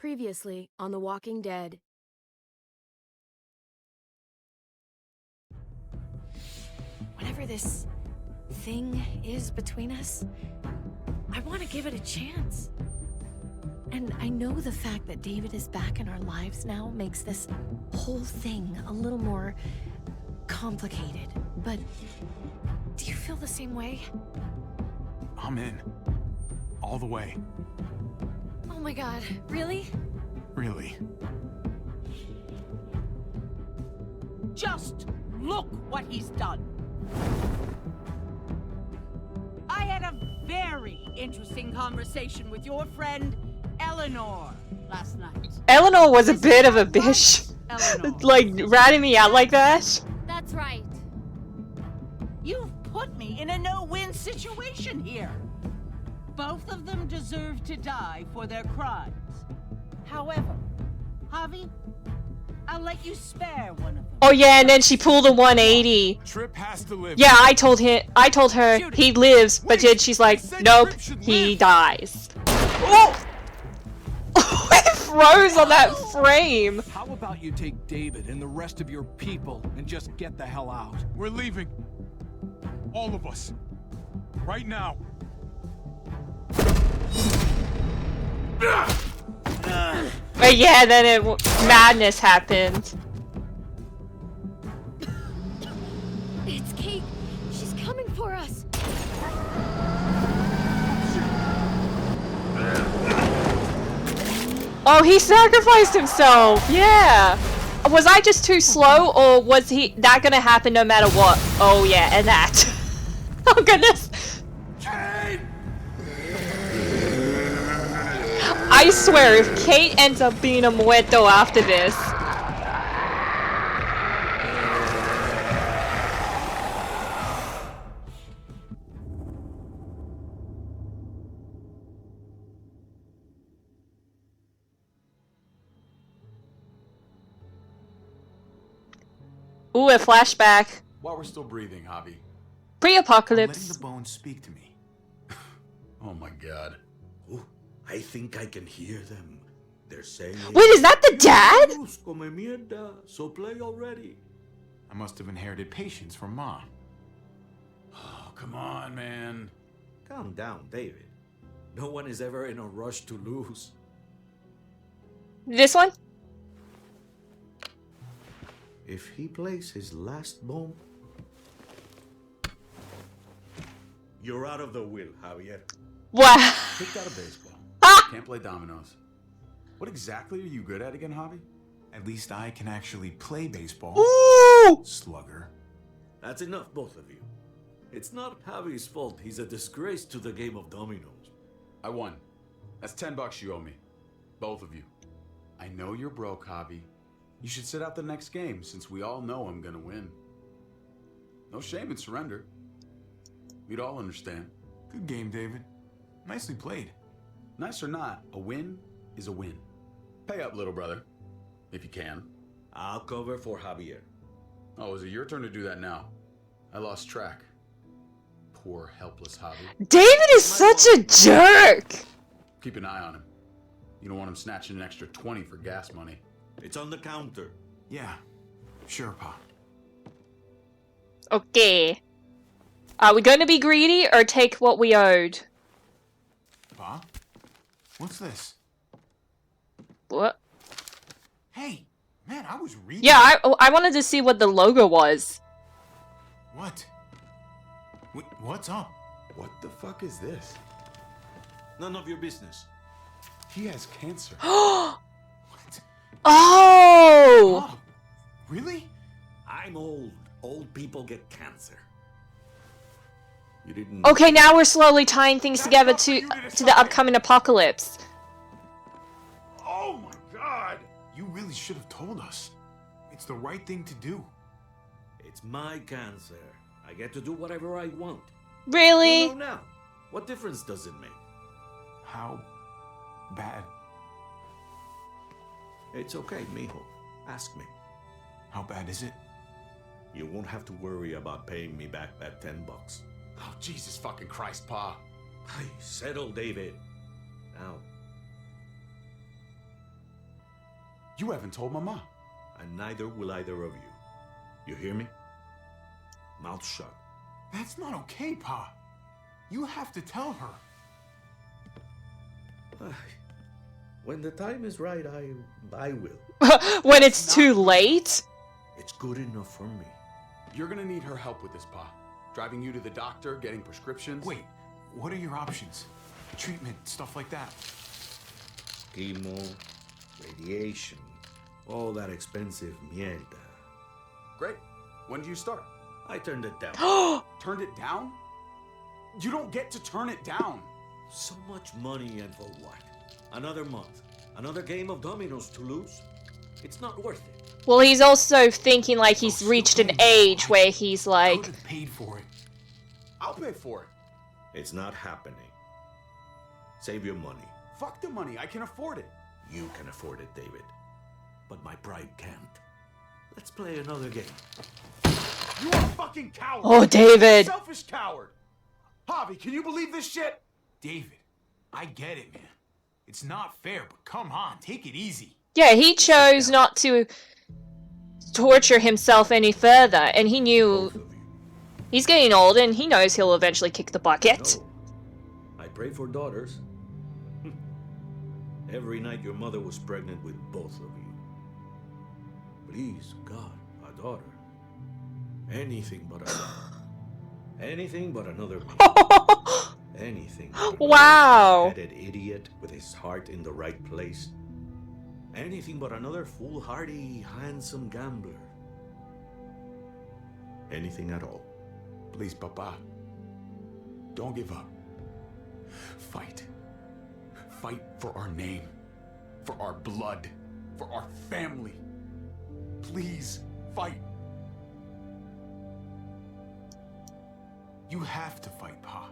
Previously on The Walking Dead. Whatever this thing is between us, I want to give it a chance. And I know the fact that David is back in our lives now makes this whole thing a little more complicated. But do you feel the same way? I'm in. All the way. Oh my God, really? Really. Just look what he's done. I had a very interesting conversation with your friend Eleanor last night. Eleanor was a bit of a bitch. Eleanor. Like, ratting me out like that. That's right. You've put me in a no-win situation here. Both of them deserve to die for their crimes. However, Javi, I'll let you spare one of them. Oh yeah, and then she pulled a 180. Trip has to live. Yeah, I told her he lives, but then she's like, nope, he dies. Oh! It froze on that frame. How about you take David and the rest of your people and just get the hell out? We're leaving. All of us. Right now. But yeah, then madness happened. It's Kate. She's coming for us. Oh, he sacrificed himself. Yeah. Was I just too slow, or was that gonna happen no matter what? Oh yeah, and that. Oh goodness. I swear, if Kate ends up being a muerto after this. Ooh, a flashback. While we're still breathing, Javi. Pre-apocalypse. Letting the bones speak to me. Oh my God. Ooh, I think I can hear them. They're saying... Wait, is that the dad? Come mierda, so play already. I must have inherited patience from Mom. Oh, come on, man. Calm down, David. No one is ever in a rush to lose. This one? If he plays his last bomb... You're out of the will, Javier. Wow. Kicked out of baseball. Can't play dominoes. What exactly are you good at again, Javi? At least I can actually play baseball. Ooh! Slugger. That's enough, both of you. It's not Javi's fault. He's a disgrace to the game of dominoes. I won. That's $10 you owe me. Both of you. I know you're broke, Javi. You should sit out the next game, since we all know I'm gonna win. No shame in surrender. We'd all understand. Good game, David. Nicely played. Nice or not, a win is a win. Pay up, little brother. If you can. I'll cover for Javier. Oh, is it your turn to do that now? I lost track. Poor, helpless Javi. David is such a jerk! Keep an eye on him. You don't want him snatching an extra 20 for gas money. It's on the counter. Yeah. Sure, Pa. Okay. Are we going to be greedy or take what we owed? Pa? What's this? What? Hey! Man, I was reading... Yeah, I wanted to see what the logo was. What? What's up? What the fuck is this? None of your business. He has cancer. What? Oh! Pa? Really? I'm old. Old people get cancer. You didn't... Okay, now we're slowly tying things together to the upcoming apocalypse. Oh my God! You really should have told us. It's the right thing to do. It's my cancer. I get to do whatever I want. Really? You know now. What difference does it make? How bad? It's okay, mijo. Ask me. How bad is it? You won't have to worry about paying me back that $10. Oh, Jesus fucking Christ, Pa. Hey, settle, David. Now, You haven't told Mama. And neither will either of you. You hear me? Mouth shut. That's not okay, Pa. You have to tell her. When the time is right, I will. When it's too late? It's good enough for me. You're gonna need her help with this, Pa. Driving you to the doctor, getting prescriptions. Wait, what are your options? Treatment, stuff like that. Chemo, radiation, all that expensive mierda. Great. When do you start? I turned it down. Turned it down? You don't get to turn it down. So much money, and for what? Another month. Another game of dominoes to lose? It's not worth it. Well, he's also thinking like he's reached an age where he's I like... could have paid for it. I'll pay for it. It's not happening. Save your money. Fuck the money. I can afford it. You can afford it, David. But my pride can't. Let's play another game. You are a fucking coward. Oh, David. Selfish coward. Javi, can you believe this shit? David, I get it, man. It's not fair, but come on, take it easy. Yeah, he chose not to torture himself any further, and he knew Both of you. he's getting old, and he knows he'll eventually kick the bucket. No. I pray for daughters. Every night your mother was pregnant with both of you. Please, God, a daughter. Anything but a daughter. Anything but another me. Anything but another Wow. headed idiot with his heart in the right place. Anything but another foolhardy, handsome gambler. Anything at all. Please, Papa. Don't give up. Fight. Fight for our name. For our blood. For our family. Please, fight. You have to fight, Pa.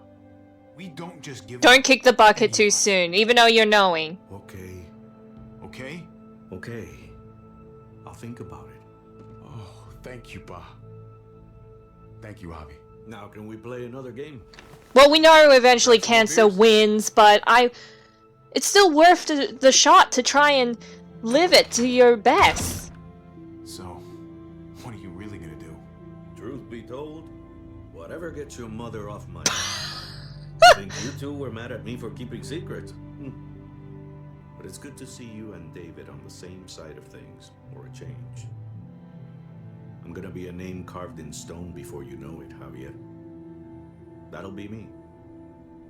We don't just give up. Don't kick the bucket too soon, even though you're knowing. Okay. Okay? Okay. I'll think about it. Oh, thank you, Pa. Thank you, Javi. Now can we play another game? Well, we know eventually Cancer wins, but it's still worth the shot to try and live it to your best. So, what are you really gonna do? Truth be told, whatever gets your mother off my think you two were mad at me for keeping secrets. But it's good to see you and David on the same side of things, for a change. I'm gonna be a name carved in stone before you know it, Javier. That'll be me.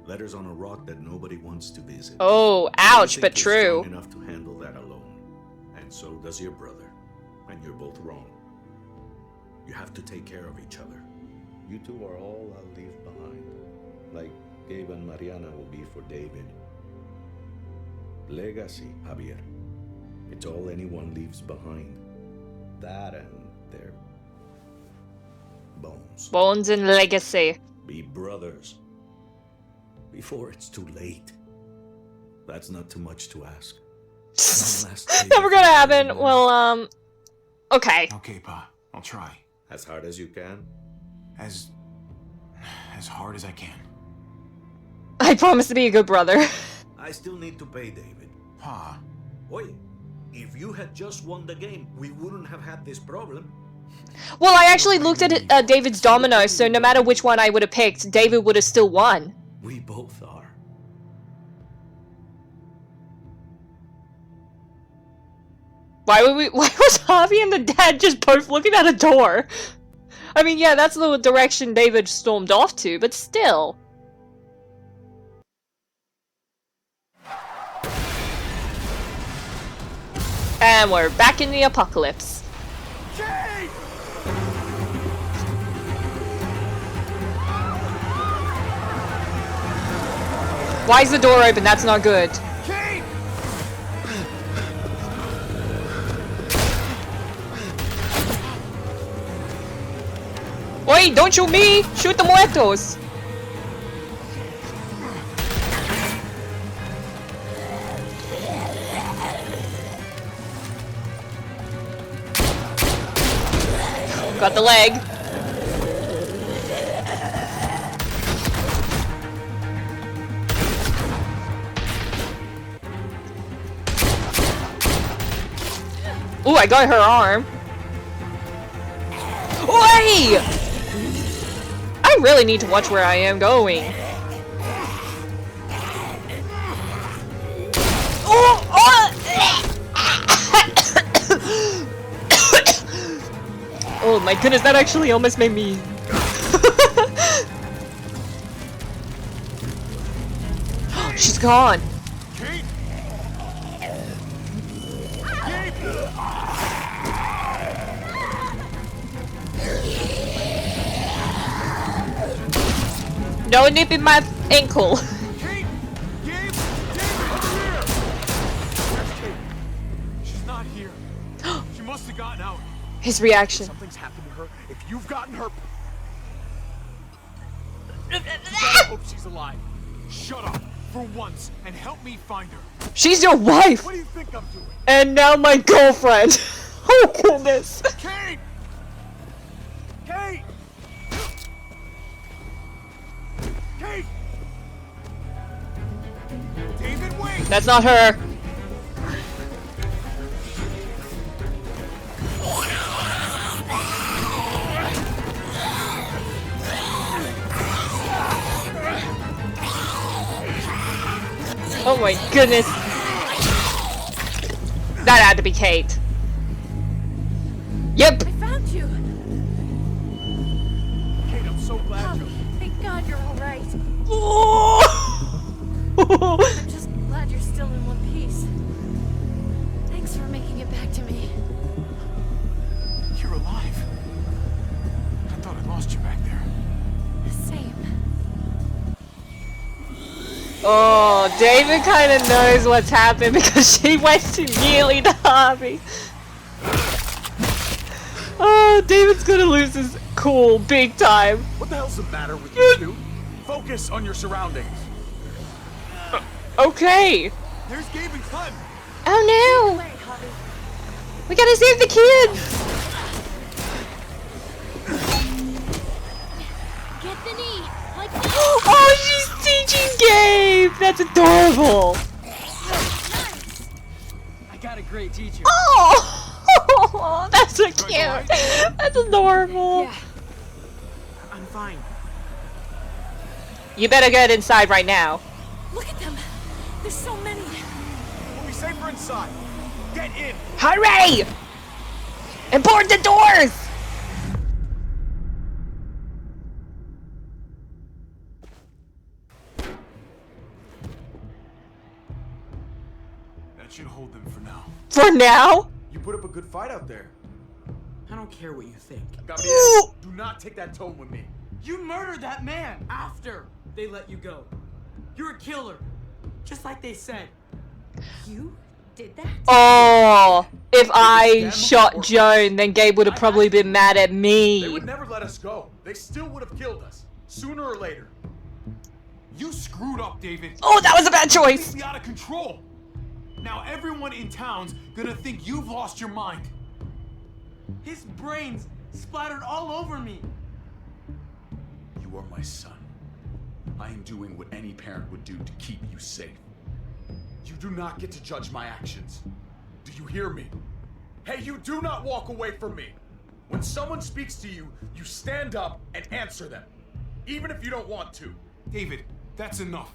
Letters on a rock that nobody wants to visit. Oh, You ouch, think but you're true. strong enough to handle that alone. And so does your brother. And you're both wrong. You have to take care of each other. You two are all I'll leave behind. Like Gabe and Mariana will be for David. Legacy, Javier. It's all anyone leaves behind. That and their bones. Bones and legacy. Be brothers. Before it's too late. That's not too much to ask. Never gonna happen. Well, okay. Okay, Pa. I'll try. As hard as you can. As hard as I can. I promise to be a good brother. I still need to pay David. Pa. Oi, if you had just won the game, we wouldn't have had this problem. Well, I actually looked at David's domino, so no matter which one I would have picked, David would have still won. We both are. Why was Javi and the dad just both looking at a door? I mean, yeah, that's the direction David stormed off to, but still. And we're back in the apocalypse. Why is the door open? That's not good. Oi, don't shoot me! Shoot the muertos! Got the leg. Ooh, I got her arm. Oi! I really need to watch where I am going. Oh! Oh my goodness, that actually almost made me... She's gone. Kate! No nipping my ankle. Kate! Gabe! David, over here! Where's Kate? She's not here. She must have gotten out. His reaction. Something's happened to her. If you've gotten her... You better hope she's alive. Shut up for once and help me find her. She's your wife! What do you think I'm doing? And now my girlfriend. Oh goodness. Kate! Kate! Kate! David, wait! That's not her. Oh my goodness. That had to be Kate. Yep. I found you. Kate, I'm so glad you're... Thank God you're all right. Oh. I'm just glad you're still in one piece. Thanks for making it back to me. You're alive. I thought I lost you back there. Same. Oh, David kind of knows what's happened because she went immediately to Harvey. Oh, David's gonna lose his cool big time. What the hell's the matter with you two? Focus on your surroundings. Okay. There's Gabe and Clem. Oh no. Wait, Javi. We gotta save the kids. Get the knee. Like Oh, she's teaching Gabe. That's adorable. I got a great teacher. Oh, that's so cute. That's adorable. Yeah. I'm fine. You better get inside right now. Look at them. There's so many. We'll be safer inside. Get in. Hurry! And board the doors! That should hold them for now. For now? You put up a good fight out there. I don't care what you think. Gabriel, do not take that tone with me. You murdered that man after they let you go. You're a killer, just like they said. You did that? Oh, if I shot Joan, then Gabe would have probably been mad at They me. would never let us go. They still would have killed us, sooner or later. You screwed up, David. Oh, that was a bad choice. Completely out of control. Now everyone in town's gonna think you've lost your mind. His brains splattered all over me. You are my son. I am doing what any parent would do to keep you safe. You do not get to judge my actions. Do you hear me? Hey, you do not walk away from me. When someone speaks to you, you stand up and answer them, even if you don't want to. David, that's enough.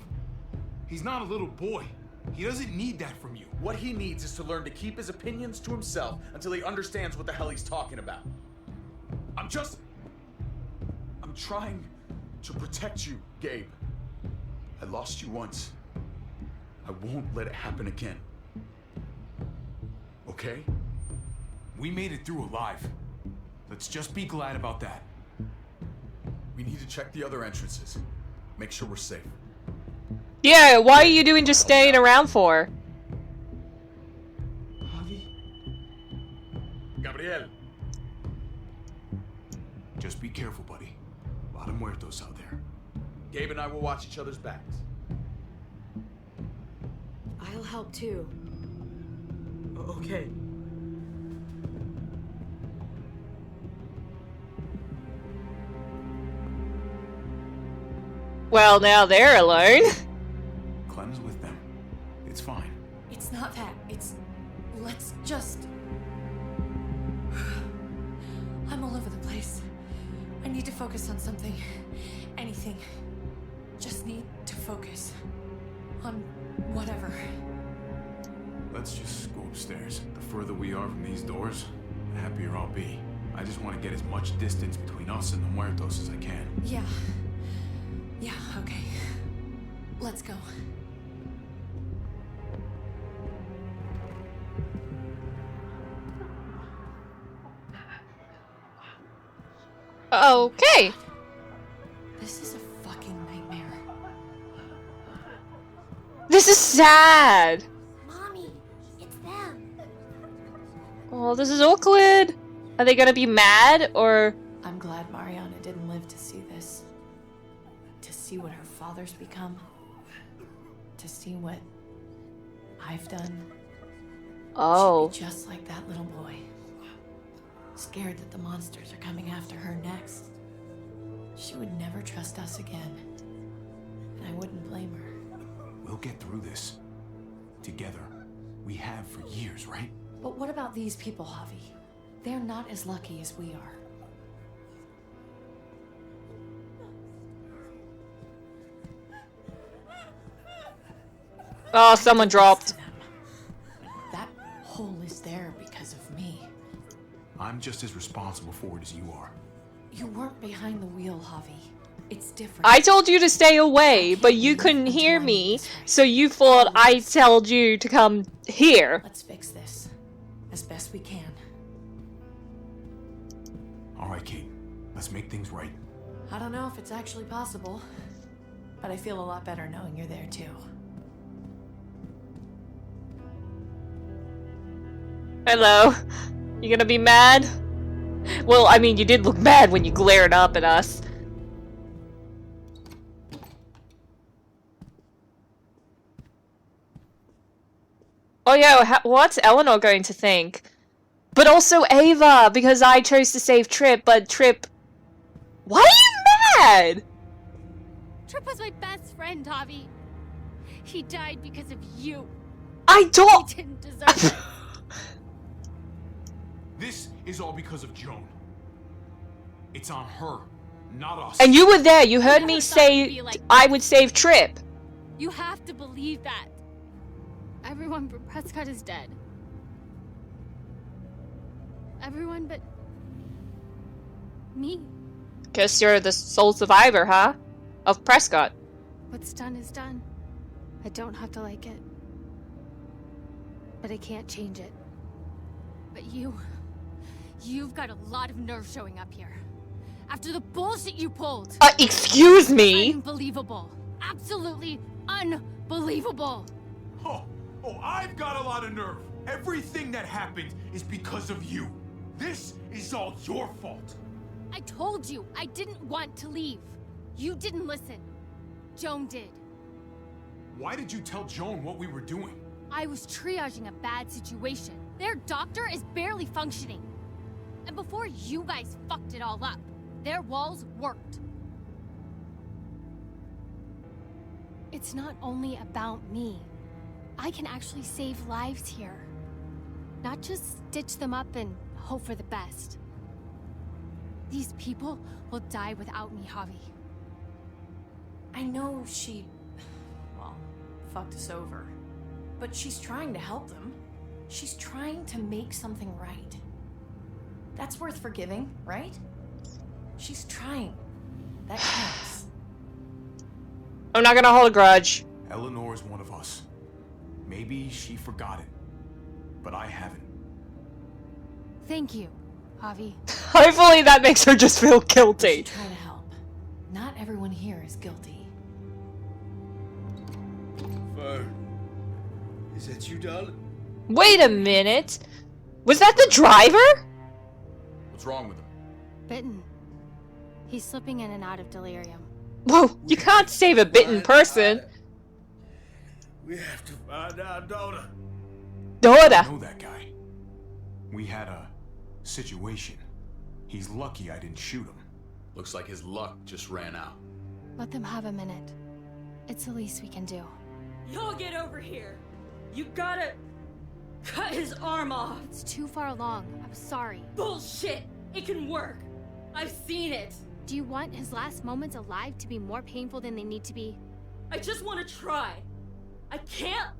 He's not a little boy. He doesn't need that from you. What he needs is to learn to keep his opinions to himself until he understands what the hell he's talking about. I'm trying to protect you, Gabe. I lost you once. I won't let it happen again. Okay? We made it through alive. Let's just be glad about that. We need to check the other entrances. Make sure we're safe. Yeah, why are you doing just staying around for? Javi? Gabriel. Just be careful, buddy. A lot of muertos out there. Gabe and I will watch each other's backs. I'll help too. Okay. Well, now they're alone. Clem's with them. It's fine. It's not that. It's... Let's just... I'm all over the place. I need to focus on something. Anything. Just need to focus. On whatever. Let's just go upstairs. The further we are from these doors, the happier I'll be. I just want to get as much distance between us and the muertos as I can. Yeah. Yeah, okay. Let's go. Okay. This is a fucking nightmare. This is sad. Mommy, it's them. Oh, this is awkward. Are they gonna be mad or? I'm glad Mariana didn't live to see this. To see what her father's become. To see what I've done. Oh. She'd be just like that little boy. Scared that the monsters are coming after her next. She would never trust us again. And I wouldn't blame her. We'll get through this. Together. We have for years, right? But what about these people, Javi? They're not as lucky as we are. Oh, someone dropped. That hole is there because of me. I'm just as responsible for it as you are. You weren't behind the wheel, Javi. It's different. I told you to stay away, but you couldn't hear me, so you thought I told you to come here. Let's fix this as best we can. All right, Kate. Let's make things right. I don't know if it's actually possible, but I feel a lot better knowing you're there too. Hello. You gonna be mad? Well, I mean, you did look mad when you glared up at us. Oh yeah, what's Eleanor going to think? But also Ava, because I chose to save Trip, but Trip... Why are you mad? Trip was my best friend, Javi. He died because of you. I don't... He didn't deserve it. This is all because of Joan. It's on her, not us. And you were there, you heard never me thought you'd say be like I would save Trip. You have to believe that. Everyone but Prescott is dead. Everyone but... me. Guess you're the sole survivor, huh? Of Prescott. What's done is done. I don't have to like it. But I can't change it. But you've got a lot of nerve showing up here. After the bullshit you pulled. Excuse me? Unbelievable. Absolutely unbelievable. Oh, I've got a lot of nerve. Everything that happened is because of you. This is all your fault. I told you I didn't want to leave. You didn't listen. Joan did. Why did you tell Joan what we were doing? I was triaging a bad situation. Their doctor is barely functioning. And before you guys fucked it all up, their walls worked. It's not only about me. I can actually save lives here. Not just stitch them up and hope for the best. These people will die without me, Javi. I know she... well, fucked us over. But she's trying to help them. She's trying to make something right. That's worth forgiving, right? She's trying. That counts. I'm not gonna hold a grudge. Eleanor is one of us. Maybe she forgot it, but I haven't. Thank you, Javi. Hopefully that makes her just feel guilty. Try to help. Not everyone here is guilty. Fern, is that you, darling? Wait a minute. Was that the driver? What's wrong with him? Bitten. He's slipping in and out of delirium. Whoa, you can't save a bitten person. We have to find our daughter. I Daughter. know that guy. We had a situation. He's lucky I didn't shoot him. Looks like his luck just ran out. Let them have a minute. It's the least we can do. Y'all get over here. You gotta cut his arm off. It's too far along. I'm sorry. Bullshit. It can work. I've seen it. Do you want his last moments alive to be more painful than they need to be? I just want to try. I can't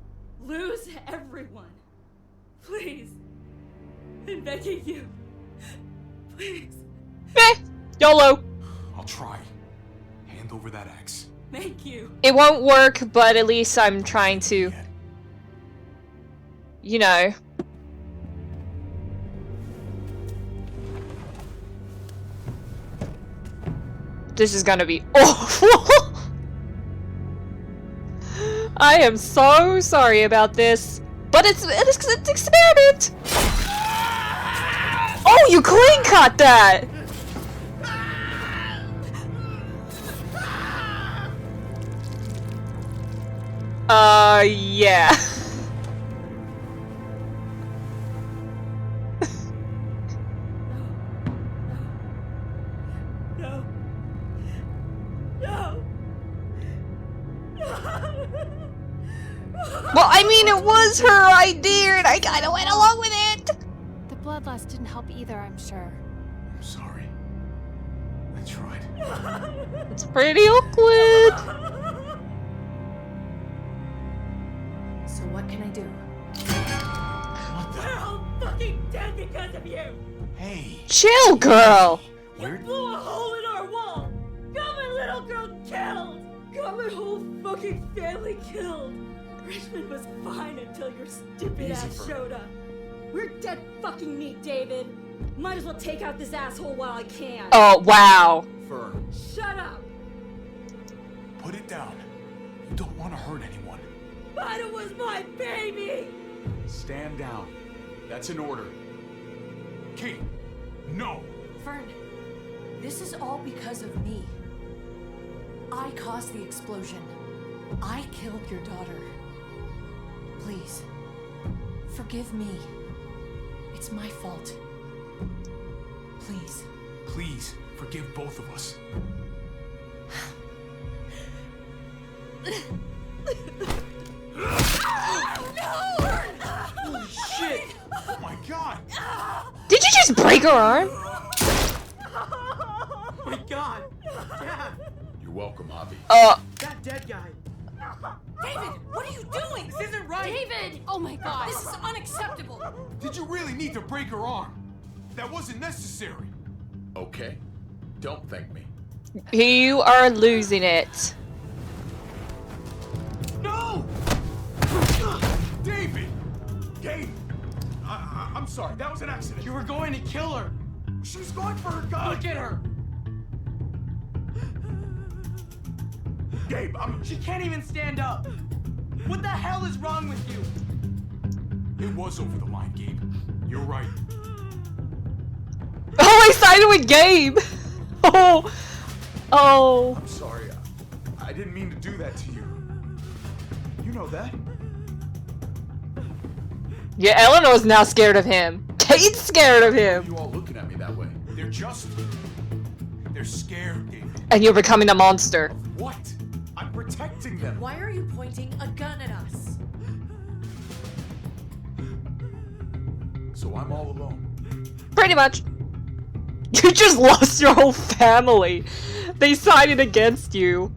lose everyone. Please. I'm begging you. Please. YOLO. I'll try. Hand over that axe. Thank you. It won't work, but at least I'm trying to, you know. This is gonna be awful. I am so sorry about this, but it's an experiment. Oh, you clean cut that. Yeah. No. No. Well, I mean, it was her idea, and I kind of went along with it. The blood loss didn't help either, I'm sure. I'm sorry. I tried. It's pretty awkward. So what can I do? We're all fucking dead because of you. Hey. Chill, girl. You blew a hole in our wall. Got my little girl killed. Got my whole fucking family killed. Richmond was fine until your stupid ass showed up. We're dead fucking meat, David. Might as well take out this asshole while I can. Oh, wow. Fern. Shut up. Put it down. You don't want to hurt anyone. But it was my baby. Stand down. That's an order. Kate, no. Fern, this is all because of me. I caused the explosion. I killed your daughter. Please, forgive me. It's my fault. Please. Please, forgive both of us. Holy shit! Oh my god! Did you just break her arm? Oh my god! Dad! You're welcome, Avi. That dead guy! David, what are you doing? This isn't right! David! Oh my god! This is unacceptable. Did you really need to break her arm? That wasn't necessary. Okay. Don't thank me. You are losing it. No! David! Kate! I'm sorry, that was an accident. You were going to kill her! She was going for her gun! Look at her! Gabe, She can't even stand up! What the hell is wrong with you? It was over the line, Gabe. You're right. Oh, I sided with Gabe. Oh. Oh. I'm sorry. I didn't mean to do that to you. You know that. Yeah, Eleanor's now scared of him. Kate's scared of him. You all looking at me that way? They're scared, David. And you're becoming a monster. What? I'm protecting them. Why are you pointing a gun at us? So I'm all alone. Pretty much. You just lost your whole family. They sided against you.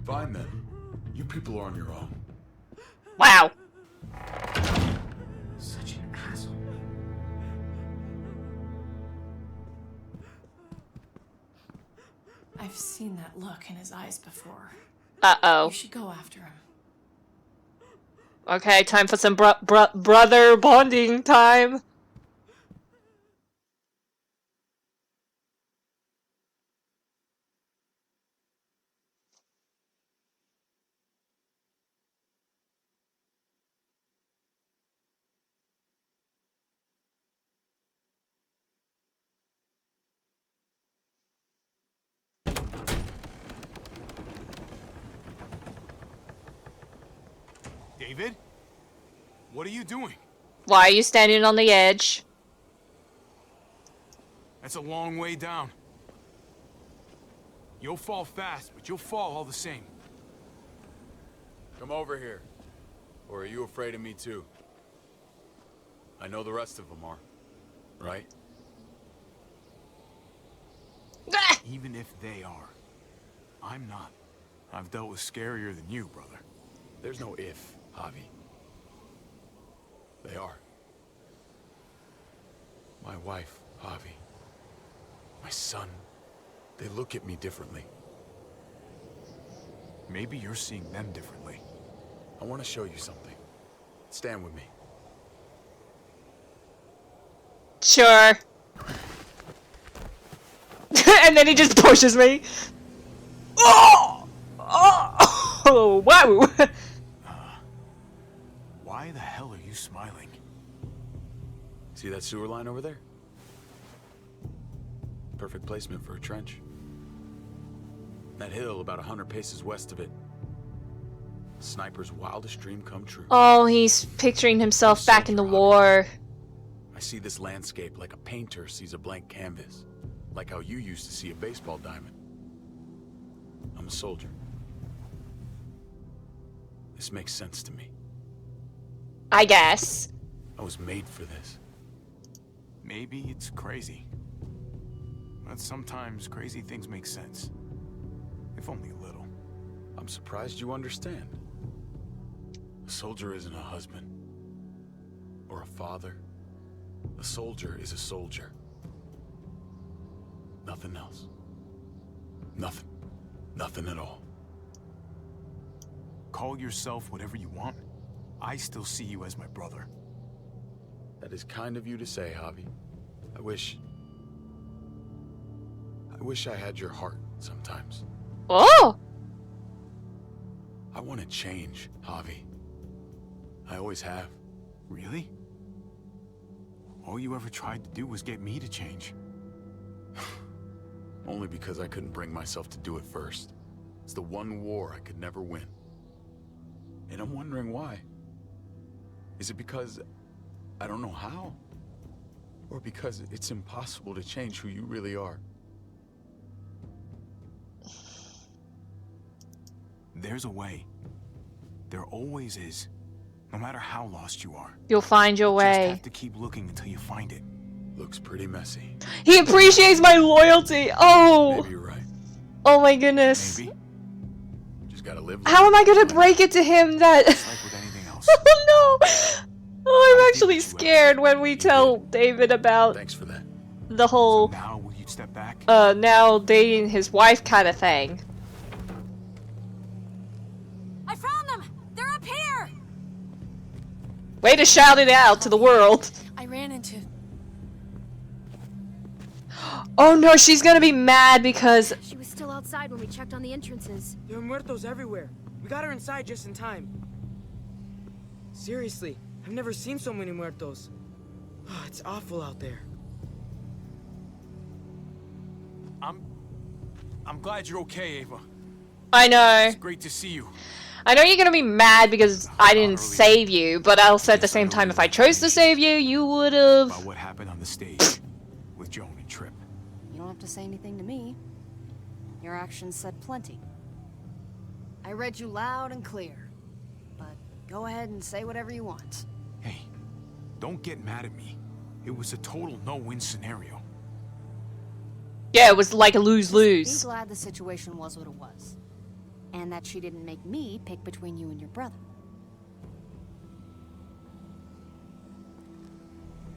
Fine then. You people are on your own. Wow. Such an asshole. I've seen that look in his eyes before. Uh-oh. You should go after him. Okay, time for some brother bonding time. David? What are you doing? Why are you standing on the edge? That's a long way down. You'll fall fast, but you'll fall all the same. Come over here. Or are you afraid of me too? I know the rest of them are, right? Even if they are, I'm not. I've dealt with scarier than you, brother. There's no if, Javi. They are. My wife, Javi. My son. They look at me differently. Maybe you're seeing them differently. I want to show you something. Stand with me. Sure. And then he just pushes me. Oh! Oh! Wow! Why the hell are you smiling? See that sewer line over there? Perfect placement for a trench. That hill about 100 paces west of it. Sniper's wildest dream come true. Oh, he's picturing himself back in the war. I see this landscape like a painter sees a blank canvas. Like how you used to see a baseball diamond. I'm a soldier. This makes sense to me. I guess. I was made for this. Maybe it's crazy. But sometimes crazy things make sense. If only a little. I'm surprised you understand. A soldier isn't a husband. Or a father. A soldier is a soldier. Nothing else. Nothing. Nothing at all. Call yourself whatever you want. I still see you as my brother. That is kind of you to say, Javi. I wish I had your heart sometimes. Oh! I want to change, Javi. I always have. Really? All you ever tried to do was get me to change. Only because I couldn't bring myself to do it first. It's the one war I could never win. And I'm wondering why. Is it because I don't know how? Or because it's impossible to change who you really are? There's a way. There always is. No matter how lost you are. You'll find your Just way. have to keep looking until you find it. Looks pretty messy. He appreciates my loyalty. Oh. Maybe you're right. Oh my goodness. Maybe. Just gotta live. How am I gonna break it to him that? Just like with anything else. Oh no. Oh, I'm actually scared when we tell David about Thanks for that. the whole So now will you step back? now dating his wife kind of thing. I found them! They're up here! Way to shout it out to the world. I ran into... Oh no, she's gonna be mad because She was still outside when we checked on the entrances. There are muertos everywhere. We got her inside just in time. Seriously, I've never seen so many muertos. Oh, it's awful out there. I'm glad you're okay, Ava. I know. It's great to see you. I know you're gonna be mad because I didn't save you, but also at the same time, if I chose to save you, you would've. About what happened on the stage with Joan and Tripp. You don't have to say anything to me. Your actions said plenty. I read you loud and clear. But go ahead and say whatever you want. Hey, don't get mad at me. It was a total no-win scenario. Yeah, it was like a Be lose-lose. glad the situation was what it was. And that she didn't make me pick between you and your brother.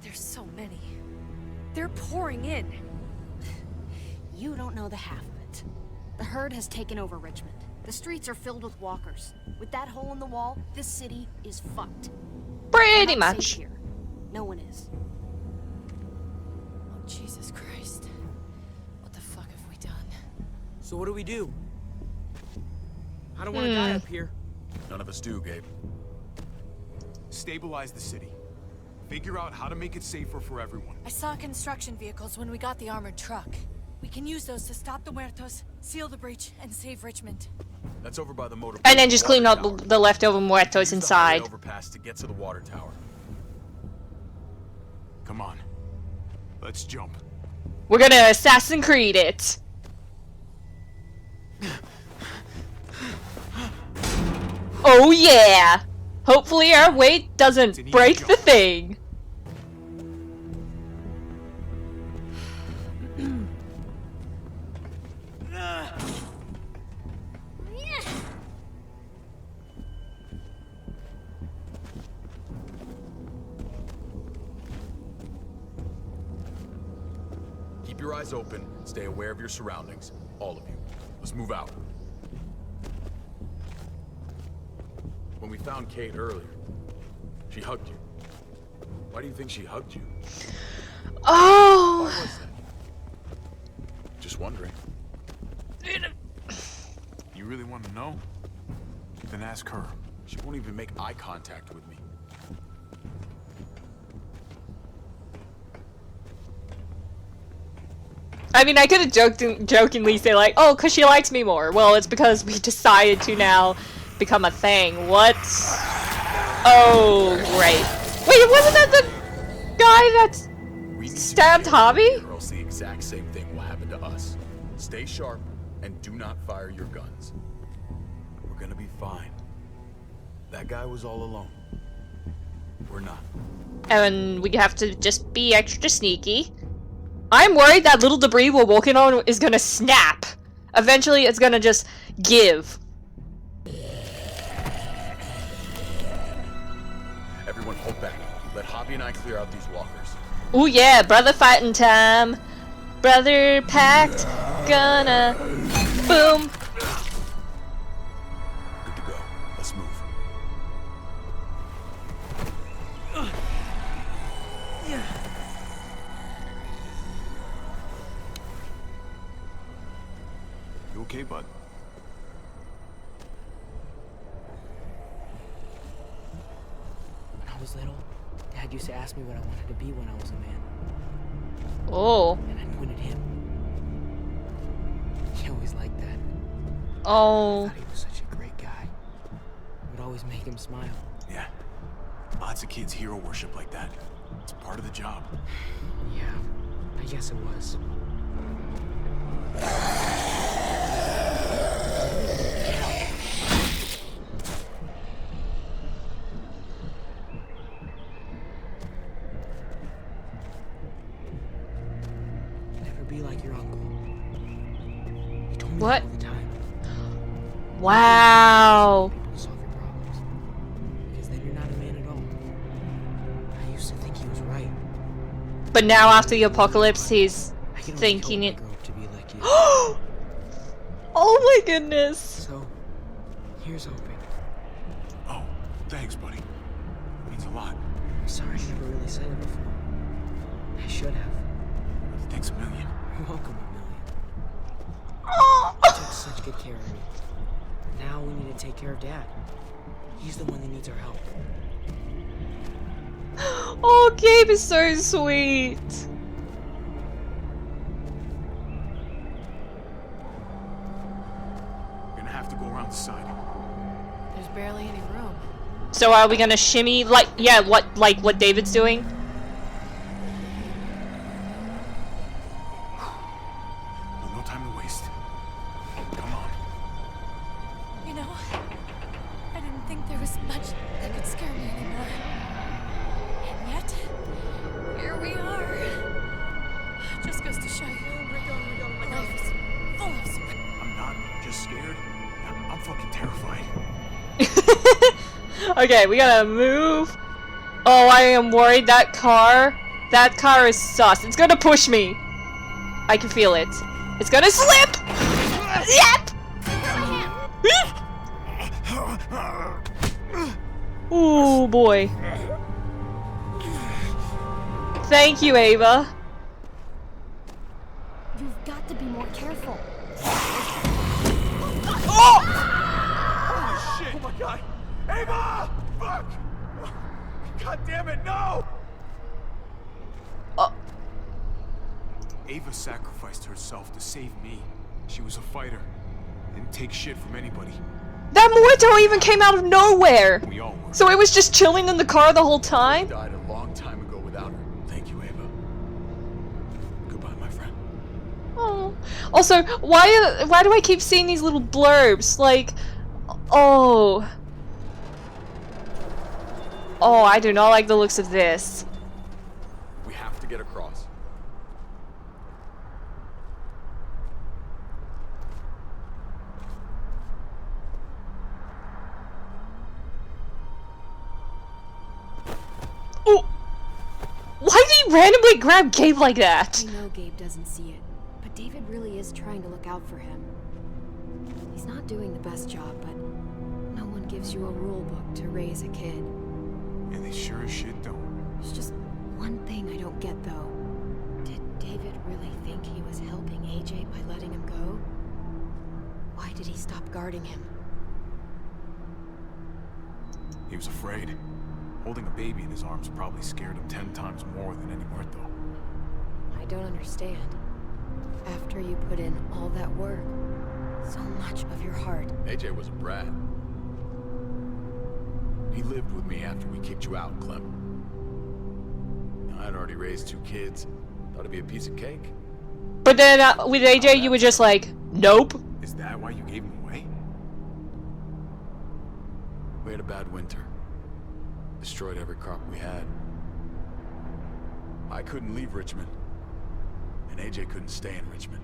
There's so many. They're pouring in. You don't know the half of it. The herd has taken over Richmond. The streets are filled with walkers. With that hole in the wall, this city is fucked. Pretty We're not much. safe here. No one is. Oh, Jesus Christ. What the fuck have we done? So what do we do? I don't want to die up here. None of us do, Gabe. Stabilize the city. Figure out how to make it safer for everyone. I saw construction vehicles when we got the armored truck. We can use those to stop the muertos, seal the breach, and save Richmond. That's over by the motor. And then just clean up tower. the leftover muertos Use the inside. highway overpass to get to the water tower. Come on. Let's jump. We're gonna Assassin's Creed it. Oh yeah! Hopefully our weight doesn't break the thing. Keep your eyes open. Stay aware of your surroundings. All of you. Let's move out. When we found Kate earlier, she hugged you. Why do you think she hugged you? Oh! Why was that? Just wondering. You really want to know? Then ask her. She won't even make eye contact with me. I mean, I could have jokingly say like, oh, because she likes me more. Well, it's because we decided to now become a thing. What? Oh, right. Wait, wasn't that the guy that stabbed Javi? Or else the exact same thing will happen to us. Stay sharp and do not fire your guns. We're gonna be fine. That guy was all alone. We're not. And we have to just be extra sneaky. I'm worried that little debris we're walking on is gonna snap. Eventually, it's gonna just give. Everyone hold back. Let Javi and I clear out these walkers. Ooh yeah, brother fighting time. Brother pact, gonna boom. Good to go. Let's move. You okay, bud? When I was little, Dad used to ask me what I wanted to be when I was a man. Oh. And I pointed him. He always liked that. Oh. I thought he was such a great guy. It would always make him smile. Yeah. Lots of kids hero worship like that. It's part of the job. Yeah, I guess it was. Never be like your uncle. He told me What? that all the time. Wow. People to solve your problems. Because then you're not a man at all. I used to think he was right. But now after the apocalypse, he's I can only thinking hope it. I grow up to be like you. Oh my goodness. So, here's hoping. Oh, thanks, buddy. Means a lot. I'm sorry I never really said it before. I should have. Thanks a million. You're welcome, a million. You took such good care of me. Now we need to take care of Dad. He's the one that needs our help. Oh, Gabe is so sweet. We're gonna have to go around the side. There's barely any room. So are we gonna shimmy like like what David's doing? Well, no time to waste. Come on. You know, I didn't think there was much that could scare me anymore. And yet, here we are. Just goes to show you. Life is full of surprises. I'm not just scared. I'm fucking terrified. Okay, we gotta move. Oh, I am worried. That car is sus. It's gonna push me. I can feel it. It's gonna slip. Yep. Ooh boy. Thank you, Ava. You've got to be more careful. Oh! Holy shit! Oh my god! Ava! Fuck! God damn it, no! Ava sacrificed herself to save me. She was a fighter. Didn't take shit from anybody. That Morito even came out of nowhere. We all were. So it was just chilling in the car the whole time? Died a long time ago without her. Thank you, Ava. Goodbye, my friend. Oh. Also, why do I keep seeing these little blurbs? Like, oh. Oh, I do not like the looks of this. We have to get across. Oh. Why did he randomly grab Gabe like that? I know Gabe doesn't see it, but David really is trying to look out for him. He's not doing the best job, but no one gives you a rule book to raise a kid. Yeah, they sure as shit don't. There's just one thing I don't get, though. Did David really think he was helping AJ by letting him go? Why did he stop guarding him? He was afraid. Holding a baby in his arms probably scared him 10 times more than any muerto. I don't understand. After you put in all that work, so much of your heart. AJ was a brat. He lived with me after we kicked you out, Clem. I'd already raised 2 kids. Thought it'd be a piece of cake. But then with AJ, you were just like, nope. Is that why you gave him away? We had a bad winter. Destroyed every crop we had. I couldn't leave Richmond. And AJ couldn't stay in Richmond.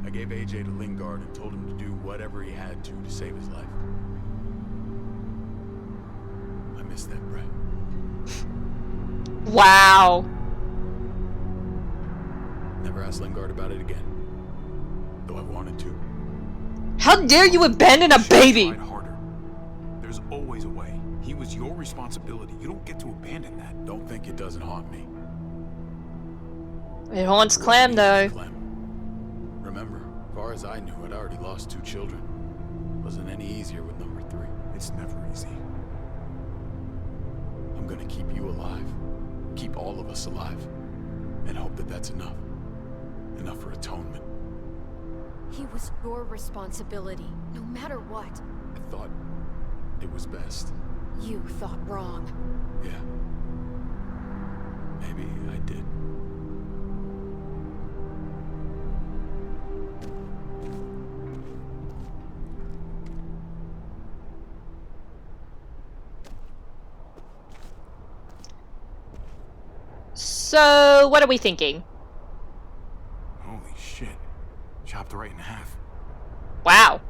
I gave AJ to Lingard and told him to do whatever he had to save his life. I miss that brat. Wow. Never asked Lingard about it again. Though I wanted to. How dare you abandon a baby? Tried harder. There's always a way. He was your responsibility. You don't get to abandon that. Don't think it doesn't haunt me. It haunts Clem, though. Clem. Remember, as far as I knew, I'd already lost 2 children. Wasn't any easier with number 3. It's never easy. I'm gonna keep you alive. Keep all of us alive. And hope that that's enough. Enough for atonement. He was your responsibility, no matter what. I thought it was best. You thought wrong. Yeah. Maybe I did. So, what are we thinking? Holy shit. Chopped right in half. Wow.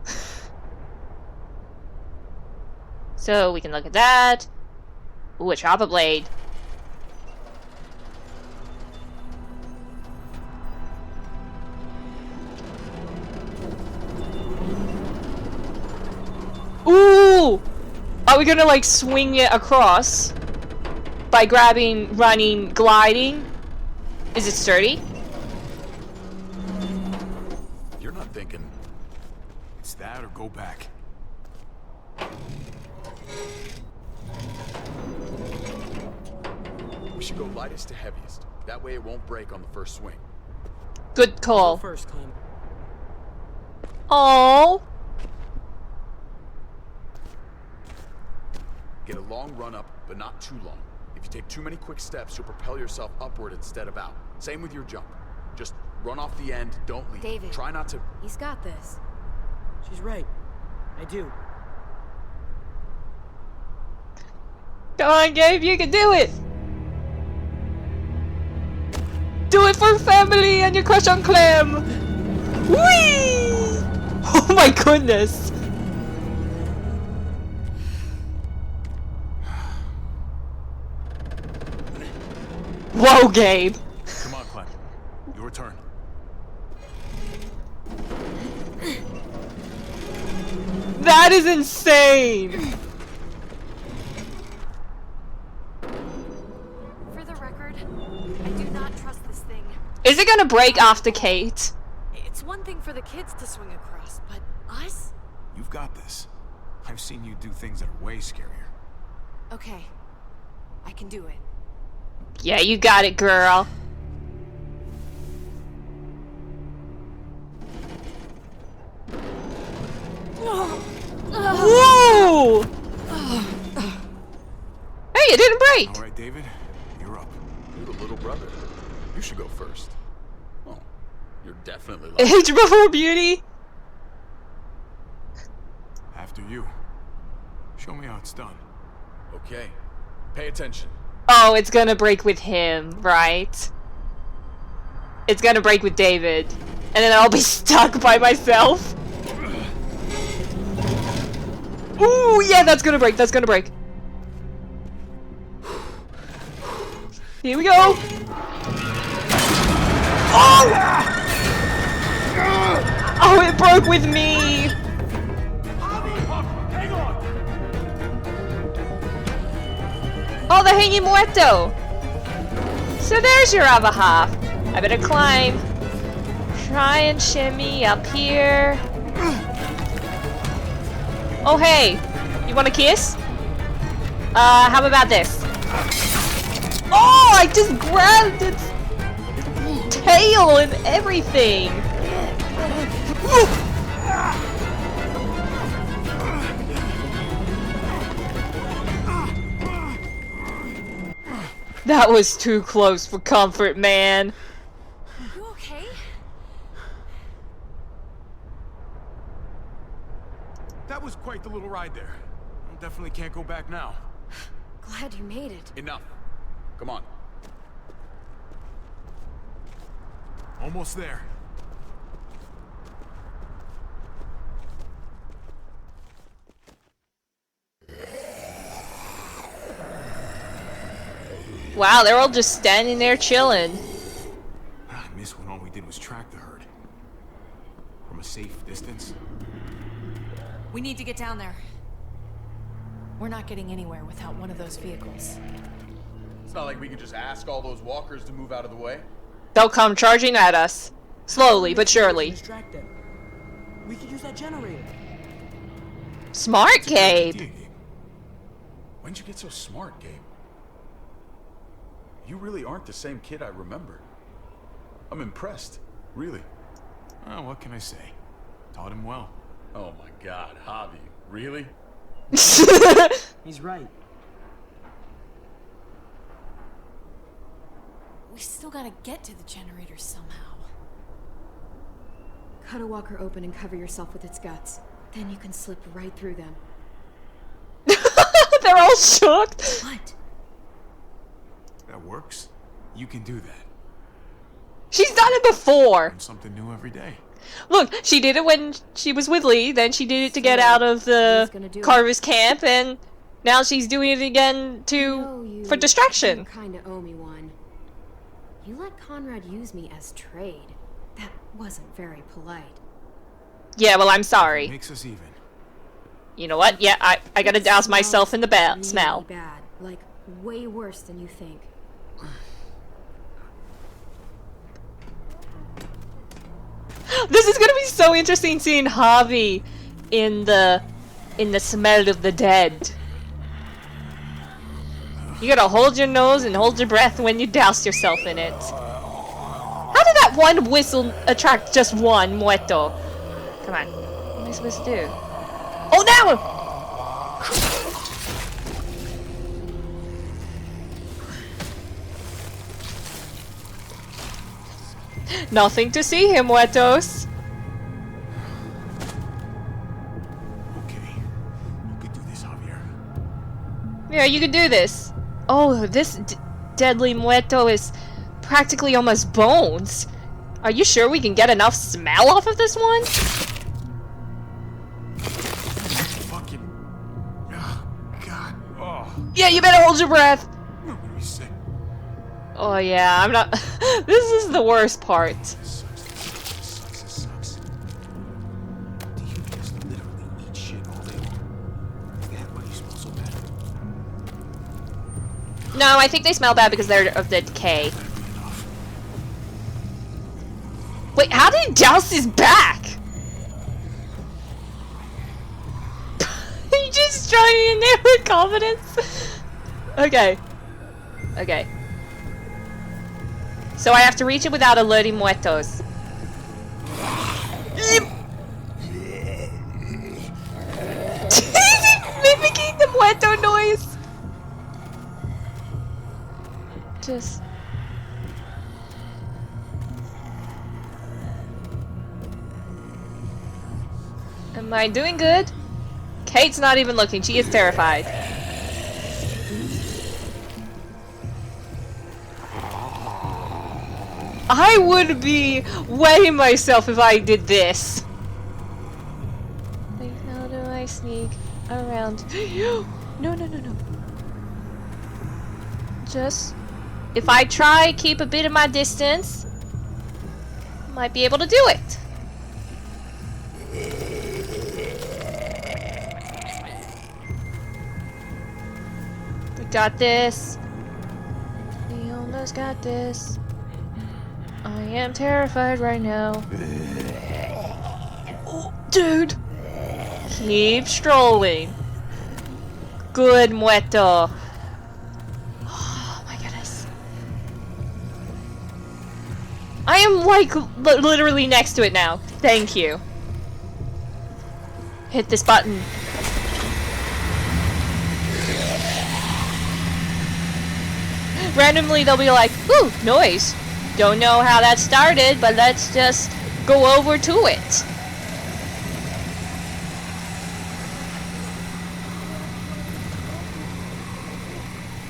So, we can look at that. Ooh, a chopper blade. Ooh! Are we gonna, like, swing it across? By grabbing, running, gliding? Is it sturdy? You're not thinking. It's that or go back. We should go lightest to heaviest. That way it won't break on the first swing. Good call. Go first, Clem. Oh. Get a long run up, but not too long. If you take too many quick steps, you'll propel yourself upward instead of out. Same with your jump. Just run off the end, don't leave. David. Try not to... He's got this. She's right. I do. Come on, Gabe, you can do it! Do it for family and your crush on Clem! Whee! Oh my goodness! Whoa, Gabe! Come on, Clem. Your turn. That is insane! For the record, I do not trust this thing. Is it gonna break after Kate? It's one thing for the kids to swing across, but us? You've got this. I've seen you do things that are way scarier. Okay, I can do it. Yeah, you got it, girl. Whoa! Hey, it didn't break! Alright, David, you're up. You're the little brother. You should go first. Oh, you're definitely like... Age before beauty? After you. Show me how it's done. Okay, pay attention. Oh, it's gonna break with him, right? It's gonna break with David. And then I'll be stuck by myself. Ooh, yeah, that's gonna break, that's gonna break. Here we go! Oh! Oh, it broke with me! Hang on! Oh, the hanging muerto! So there's your other half. I better climb. Try and shimmy up here. Oh, hey! You want a kiss? How about this? Oh, I just grabbed its tail and everything! That was too close for comfort, man. You okay? That was quite the little ride there. Definitely can't go back now. Glad you made it. Enough. Come on. Almost there. Wow, they're all just standing there chilling. I miss when all we did was track the herd. From a safe distance. We need to get down there. We're not getting anywhere without one of those vehicles. It's not like we can just ask all those walkers to move out of the way. They'll come charging at us. Slowly, but surely. Distract them. We could use that generator. Smart, Gabe. Idea, Gabe. When'd you get so smart, Gabe? You really aren't the same kid I remember. I'm impressed, really. Oh, what can I say? Taught him well. Oh my god, Javi, really? He's right. We still gotta get to the generator somehow. Cut a walker open and cover yourself with its guts. Then you can slip right through them. They're all shocked. What? That works. You can do that. She's done it before. Learn something new every day. Look, she did it when she was with Lee, then she did it to get out of the Carver's camp, and now she's doing it again for distraction. You kinda owe me one. You let Conrad use me as trade. That wasn't very polite. Yeah, well, I'm sorry. Makes us even. You know what? Yeah, I gotta douse myself in the Really smell. bad. Like, way worse than you think. This is gonna be so interesting seeing Javi in the smell of the dead. You gotta hold your nose and hold your breath when you douse yourself in it. How did that one whistle attract just one muerto? Come on. What am I supposed to do? Oh, now! Nothing to see here, muertos. Okay. You could do this, Javier. Yeah, you can do this. Oh, this deadly muerto is practically almost bones. Are you sure we can get enough smell off of this one? Fucking... Oh, God. Oh. Yeah, you better hold your breath. I'm gonna be sick. Oh yeah, I'm not... This is the worst part. This sucks. The humans literally eat shit all day long. Yeah, why do you smell so bad? No, I think they smell bad because they're of the decay. Wait, how did he douse his back? He just strutting in there with confidence. Okay. Okay. So I have to reach it without alerting muertos. He's mimicking the muerto noise. Just... Am I doing good? Kate's not even looking. She is terrified. I would be wetting myself if I did this. Like, how do I sneak around? No. Just if I try, keep a bit of my distance, might be able to do it. We got this. We almost got this. I am terrified right now. Oh, dude. Keep strolling. Good, muerto. Oh my goodness. I am like literally next to it now. Thank you. Hit this button. Randomly they'll be like, ooh, noise. Don't know how that started, but let's just go over to it.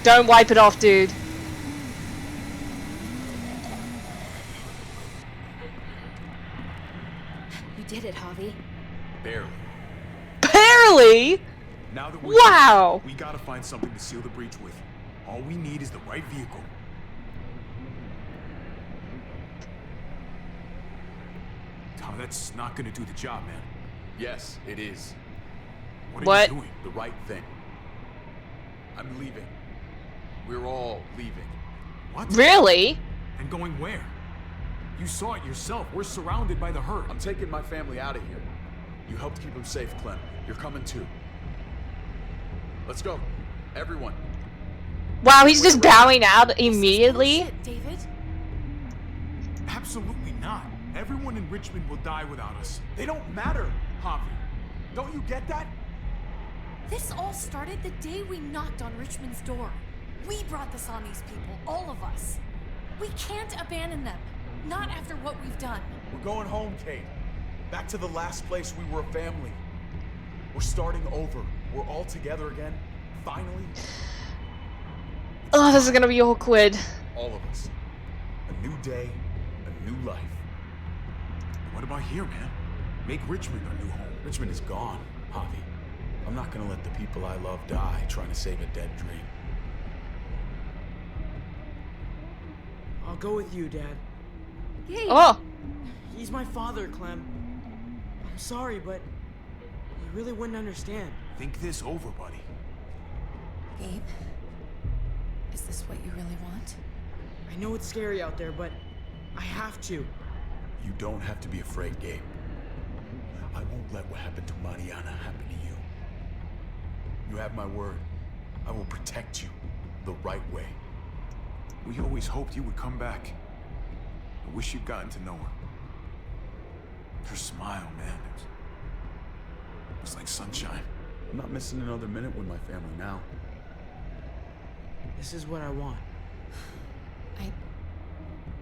Don't wipe it off, dude. You did it, Javi. Barely. Barely? Now that wow. We gotta find something to seal the breach with. All we need is the right vehicle. Tom, that's not gonna do the job, man. Yes, it is. What are you doing? The right thing. I'm leaving. We're all leaving. What? Really? And going where? You saw it yourself. We're surrounded by the herd. I'm taking my family out of here. You helped keep them safe, Clem. You're coming too. Let's go. Everyone. Wow, he's just bowing out immediately? Bullshit, David. Absolutely not. Everyone in Richmond will die without us. They don't matter, Javi. Don't you get that? This all started the day we knocked on Richmond's door. We brought this on these people, all of us. We can't abandon them. Not after what we've done. We're going home, Kate. Back to the last place we were a family. We're starting over. We're all together again. Finally. Oh, this is gonna be awkward. All of us. A new day, a new life. What about here, man? Make Richmond our new home. Richmond is gone, Javi. I'm not gonna let the people I love die trying to save a dead dream. I'll go with you, Dad. Gabe. Oh. He's my father, Clem. I'm sorry, but you really wouldn't understand. Think this over, buddy. Gabe, is this what you really want? I know it's scary out there, but I have to. You don't have to be afraid, Gabe. I won't let what happened to Mariana happen to you. You have my word. I will protect you the right way. We always hoped you would come back. I wish you'd gotten to know her. Her smile, man, it was like sunshine. I'm not missing another minute with my family now. This is what I want.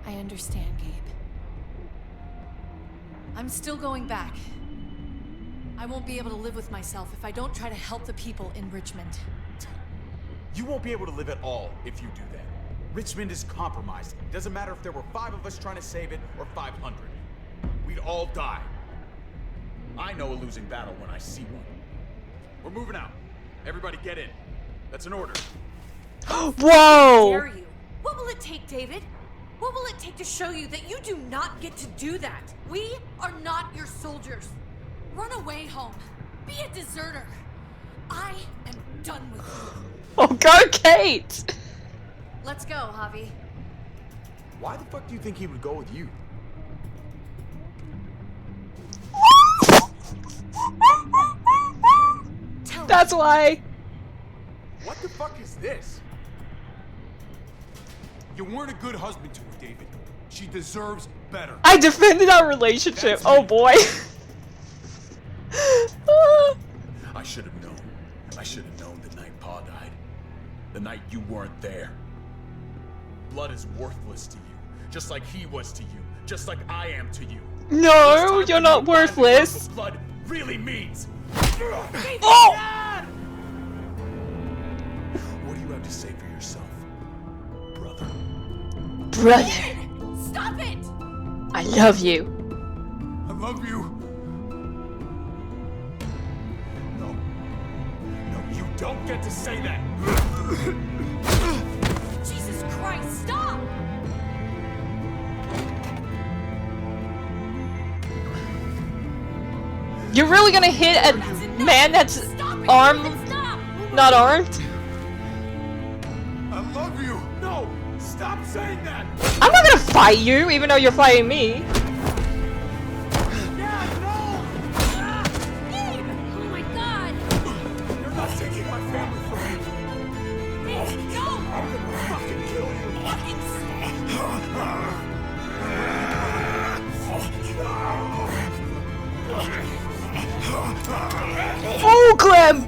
I understand, Gabe. I'm still going back. I won't be able to live with myself if I don't try to help the people in Richmond. You won't be able to live at all if you do that. Richmond is compromised. Doesn't matter if there were 5 of us trying to save it or 500. We'd all die. I know a losing battle when I see one. We're moving out. Everybody get in. That's an order. Whoa! Dare you? What will it take, David? What will it take to show you that you do not get to do that? We are not your soldiers. Run away home. Be a deserter. I am done with you. Oh, go Kate! Let's go, Javi. Why the fuck do you think he would go with you? That's why. What the fuck is this? You weren't a good husband to her, David. She deserves better. I defended our relationship. Oh boy. I should have known. I should have known the night Pa died. The night you weren't there. Blood is worthless to you, just like he was to you, just like I am to you. No, you're not worthless. What blood really means. Oh! What do you have to say for yourself, brother? Brother, Stop it! I love you. I love you. No, you don't get to say that. Jesus Christ, stop! You're really gonna hit a man that's armed, not armed? I love you. No, stop saying that. I'm not gonna fight you, even though you're fighting me. Oh my god! You're not taking my family from me. No! I'm gonna fucking kill you. Oh, Clem!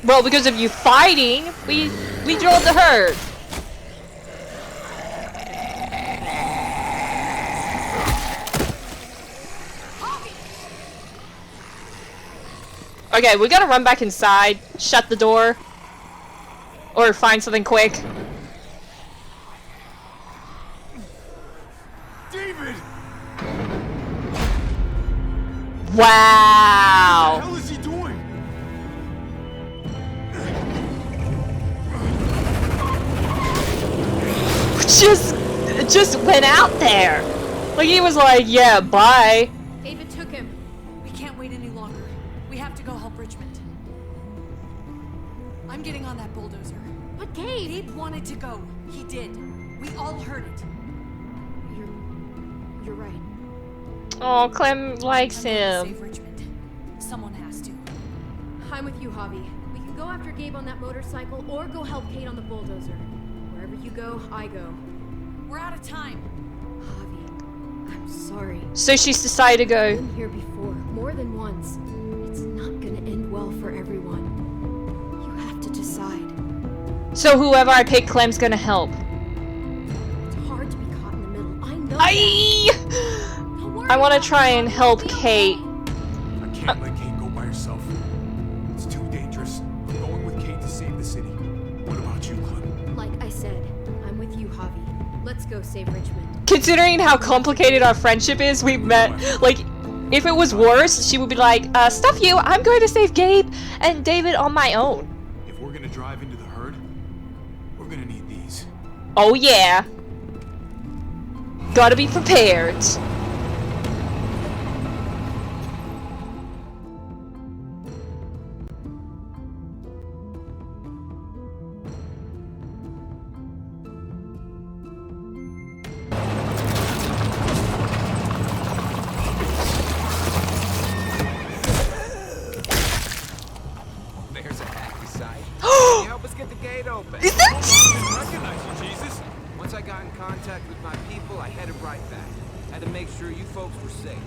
Well, because of you fighting, we drove the herd. Okay, we gotta run back inside, shut the door, or find something quick. David! Wow! What the hell is he doing? Just went out there. Like he was like, yeah, bye. David took him. We can't wait any longer. We have to go help Richmond. I'm getting on that bulldozer. But Gabe! Gabe wanted to go. He did. We all heard it. You're right. Oh, Clem likes him. Save Richmond. Someone has to. I'm with you, Javi. We can go after Gabe on that motorcycle or go help Kate on the bulldozer. Wherever you go, I go. We're out of time. Javi, I'm sorry. So she's decided to go. I've been here before, more than once. It's not gonna end well for everyone. You have to decide. So whoever I pick, Clem's gonna help. It's hard to be caught in the middle. I know. I want to try and help Kate. I can't let Kate go by herself. It's too dangerous. I'm going with Kate to save the city. What about you, Clem? Like I said, I'm with you, Javi. Let's go save Richmond. Considering how complicated our friendship is, we met, like, if it was worse, she would be like, stuff you, I'm going to save Gabe and David on my own. If we're gonna drive into the herd, we're gonna need these. Oh yeah. Gotta be prepared. There's a hacky side. Can you help us get the gate open? Is that Jesus? I recognize you, Jesus. Once I got in contact with my people, I headed right back. Had to make sure you folks were safe.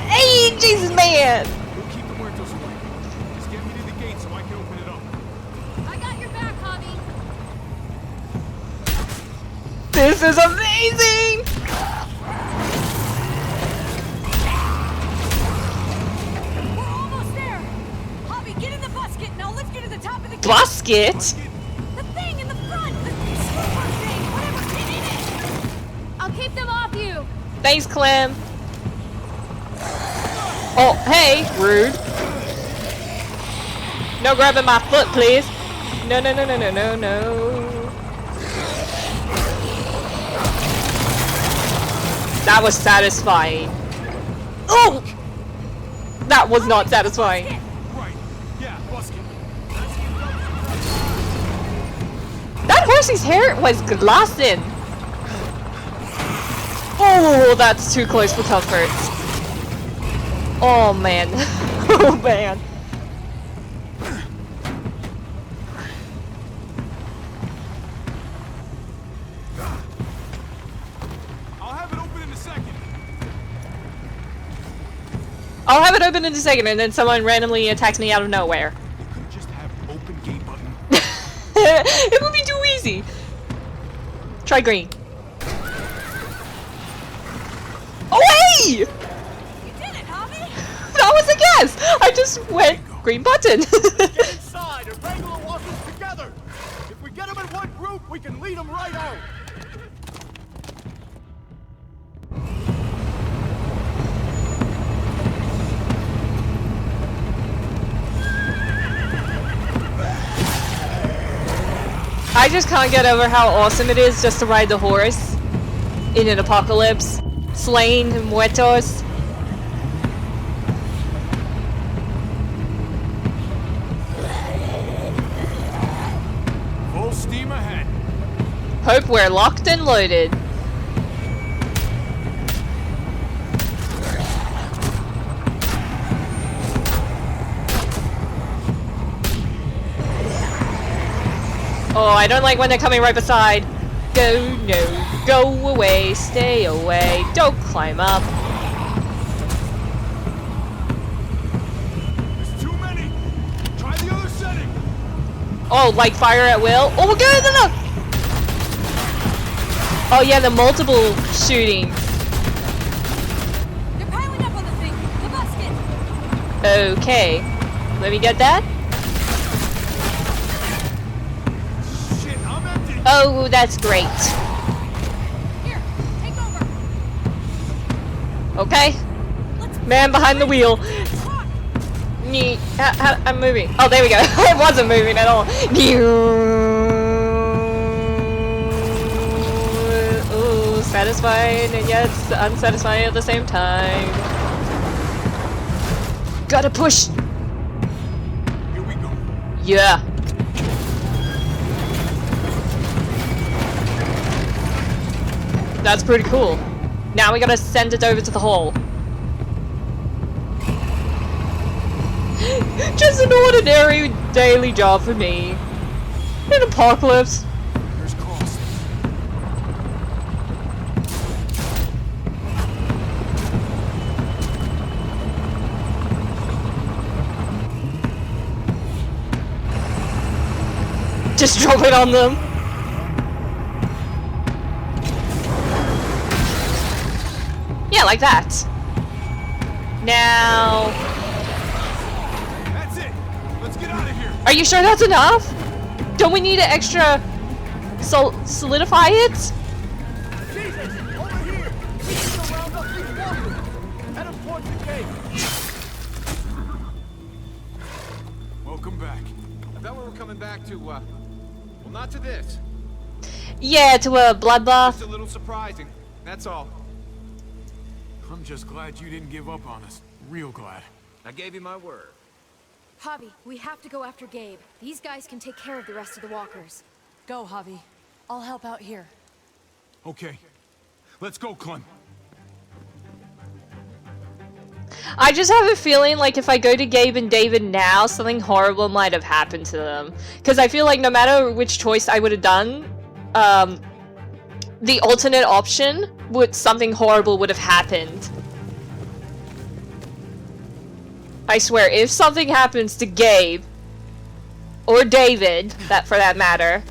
Hey, Jesus man! We'll keep the muertos away. Just get me to the gate so I can open it up. I got your back, Javi. This is amazing! We're almost there. Javi, get in the basket. Now let's get to the top of the gate. Basket? The thing in the front. The super thing. Whatever. Get in it. I'll keep them off you. Thanks, Clem. Oh, hey, rude. No grabbing my foot, please. No, no, no, no, no, no, no. That was satisfying. Oh! That was not satisfying. Right. Yeah, busket. That horse's hair was glossing. Oh, that's too close for comfort. Oh man. Oh man. I'll have it open in a second. I'll have it open in a second and then someone randomly attacks me out of nowhere. You could just have open gate button. It would be too easy. Try green. Oh hey! You did it, Javi. That was a guess! I just went green button. Get inside and wrangle the walkers together. If we get them in one group, we can lead them right out. I just can't get over how awesome it is just to ride the horse in an apocalypse, slaying muertos. Full steam ahead. Hope we're locked and loaded. Oh, I don't like when they're coming right beside. Go, no, go away, stay away, don't climb up. There's too many. Try the other setting. Oh, like fire at will? Oh, we're good enough! Oh yeah, the multiple shooting. They're piling up on the thing. The musket. Okay. Let me get that. Shit, I'm empty. Oh, that's great. Here, take over. Okay. Man behind the wheel. Neat. I'm moving. Oh, there we go. It wasn't moving at all. Ooh, satisfying and yet unsatisfying at the same time. Gotta push. Here we go. Yeah. That's pretty cool. Now we gotta send it over to the hole. Just an ordinary daily job for me. An apocalypse. There's Cross. Just drop it on them. Yeah, like that. Now... That's it. Let's get out of here. Are you sure that's enough? Don't we need an extra... solidify it? Jesus! Over here! We need to round up these walkers! Head them towards the cave! Welcome back. I thought we were coming back to, well, not to this. Yeah, to a bloodbath. Just a little surprising. That's all. I'm just glad you didn't give up on us. Real glad. I gave you my word. Javi, we have to go after Gabe. These guys can take care of the rest of the walkers. Go, Javi. I'll help out here. Okay. Let's go, Clem. I just have a feeling like if I go to Gabe and David now, something horrible might have happened to them. Because I feel like no matter which choice I would have done, the alternate option, something horrible would have happened. I swear, if something happens to Gabe, or David, for that matter...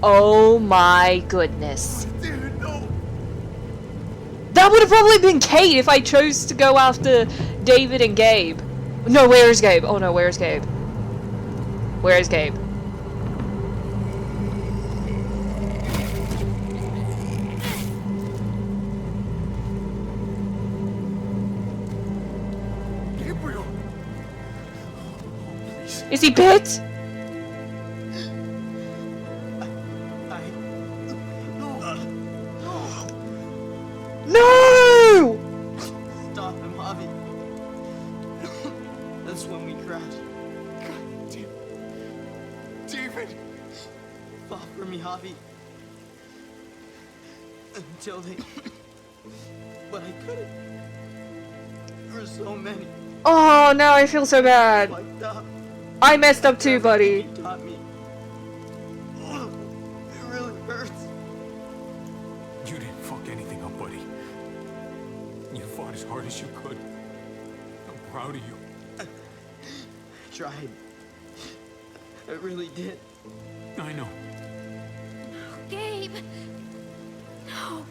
Oh my goodness. Dude, no! That would have probably been Kate if I chose to go after David and Gabe. No, where is Gabe? Oh no, where is Gabe? Where is Gabe? Gabriel! Is he bit? No! Stop him, Javi. That's when we crashed. God damn. David! Fought for me, Javi. Until they... But I couldn't. There were so many. Oh, now I feel so bad. Fucked up. I messed up too, buddy. You taught me. It really hurts. You didn't fuck anything up, buddy. You fought as hard as you could. I'm proud of you. I tried. I really did. I know. Gabe! No.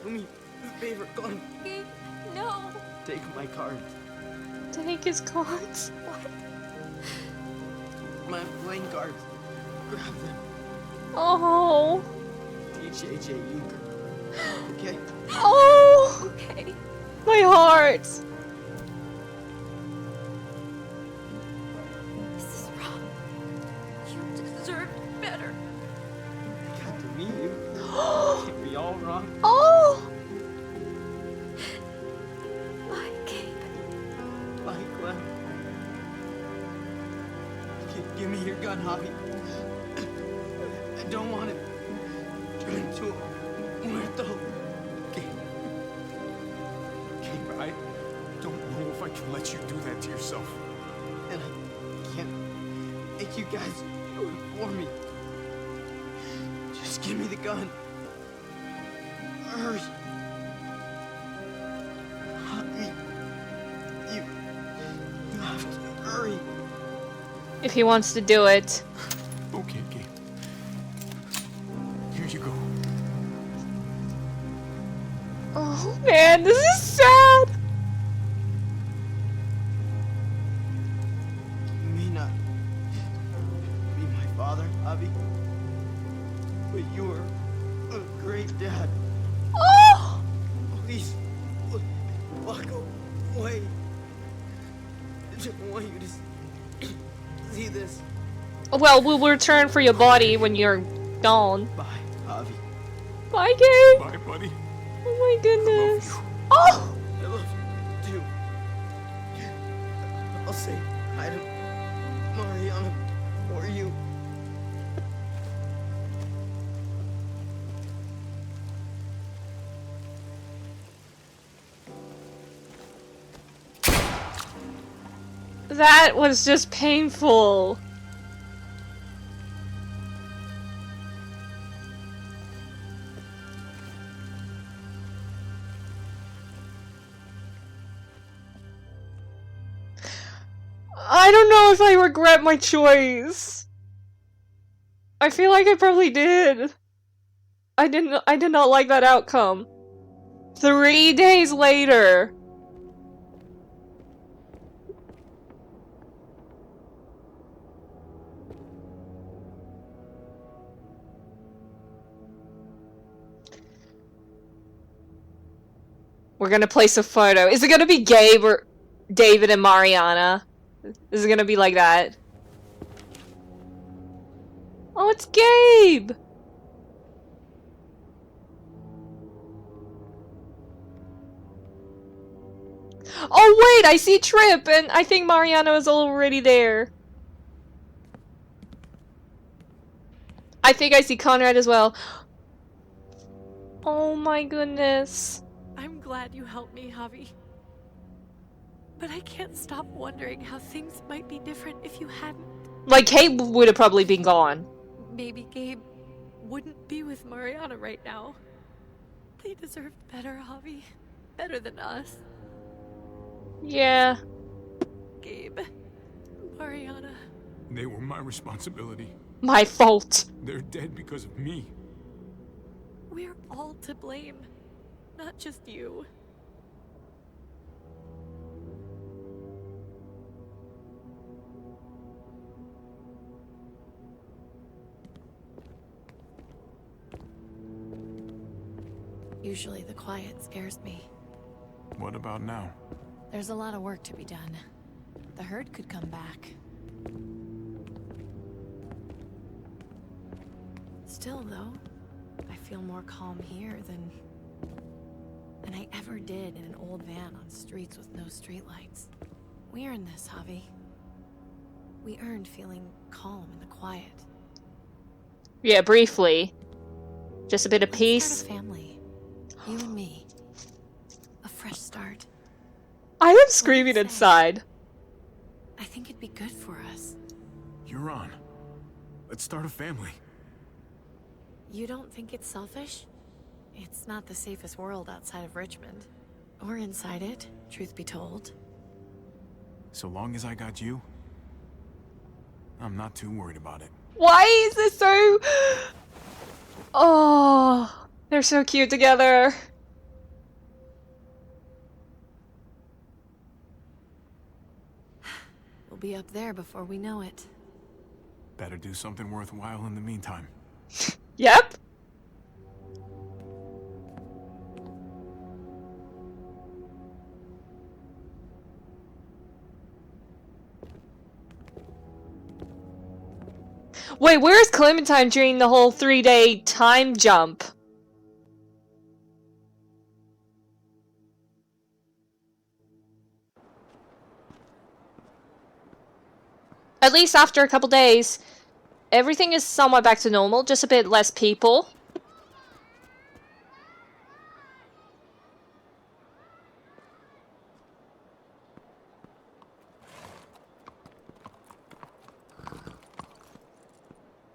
Do me a favor, Glenn. Gabe, no. Take my card. Take his cards. What? My playing cards. Grab them. Oh. TJJ Euchre. Okay? Oh. Okay. My heart. This is wrong. You deserved better. I got to meet you. Can't be all wrong. Oh! Bye, Gabe. Bye, Clem. Give me your gun, Javi. I don't want it. Turn to a muerto. Gabe, I don't know if I can let you do that to yourself. And I can't make you guys do it for me. Just give me the gun. Hurry. Javi. You have to hurry. If he wants to do it. Okay, Gabe. Here you go. Oh man, this is sad. You may not be my father, Javi, but you are a great dad. Oh! Please, walk away. I don't want you to see this. Well, we'll return for your body when you're gone. Bye, Javi. Bye, Gabe. Bye, buddy. Oh my goodness. Oh! I love you too. I'll say hi to Mariana for you. That was just painful. I don't know if I regret my choice. I feel like I probably did. I did not like that outcome. 3 days later. We're gonna place a photo. Is it gonna be Gabe or David and Mariana? Is it gonna be like that? Oh, it's Gabe! Oh wait, I see Trip, and I think Mariana is already there. I think I see Conrad as well. Oh my goodness. I'm glad you helped me, Javi. But I can't stop wondering how things might be different if you hadn't. Like, Kate would have probably been gone. Maybe Gabe wouldn't be with Mariana right now. They deserved better, Javi. Better than us. Yeah. Gabe, Mariana. They were my responsibility. My fault. They're dead because of me. We're all to blame. Not just you. Usually the quiet scares me. What about now? There's a lot of work to be done. The herd could come back. Still, though, I feel more calm here than I ever did in an old van on streets with no streetlights. We earned this, Javi. We earned feeling calm in the quiet. Yeah, briefly. Just a bit of Let's peace. start a family. You and me. A fresh start. I am screaming inside. I think it'd be good for us. You're on. Let's start a family. You don't think it's selfish? It's not the safest world outside of Richmond. Or inside it, truth be told. So long as I got you, I'm not too worried about it. Why is this so... Oh, they're so cute together. We'll be up there before we know it. Better do something worthwhile in the meantime. Yep. Wait, where's Clementine during the whole 3-day time jump? At least after a couple days, everything is somewhat back to normal, just a bit less people.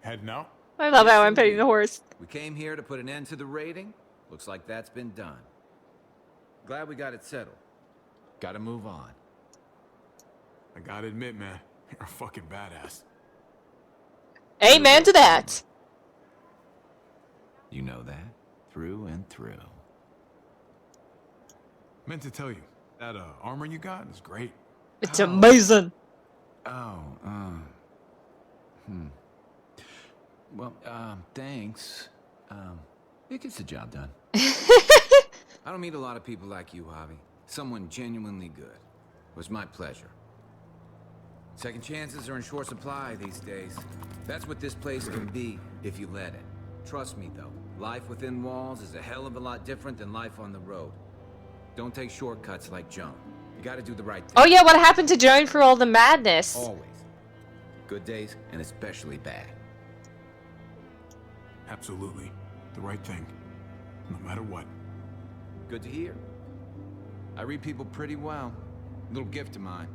Heading out? I love how I'm petting the horse. We came here to put an end to the raiding. Looks like that's been done. Glad we got it settled. Gotta move on. I gotta admit, man, you're a fucking badass. Amen to that. You know that, through and through. Meant to tell you, that armor you got is great. It's amazing. Well, thanks. It gets the job done. I don't meet a lot of people like you, Javi. Someone genuinely good. It was my pleasure. Second chances are in short supply these days. That's what this place can be, if you let it. Trust me, though. Life within walls is a hell of a lot different than life on the road. Don't take shortcuts like Joan. You gotta do the right thing. Oh yeah, what happened to Joan for all the madness? Always. Good days, and especially bad. Absolutely. The right thing. No matter what. Good to hear. I read people pretty well. Little gift of mine.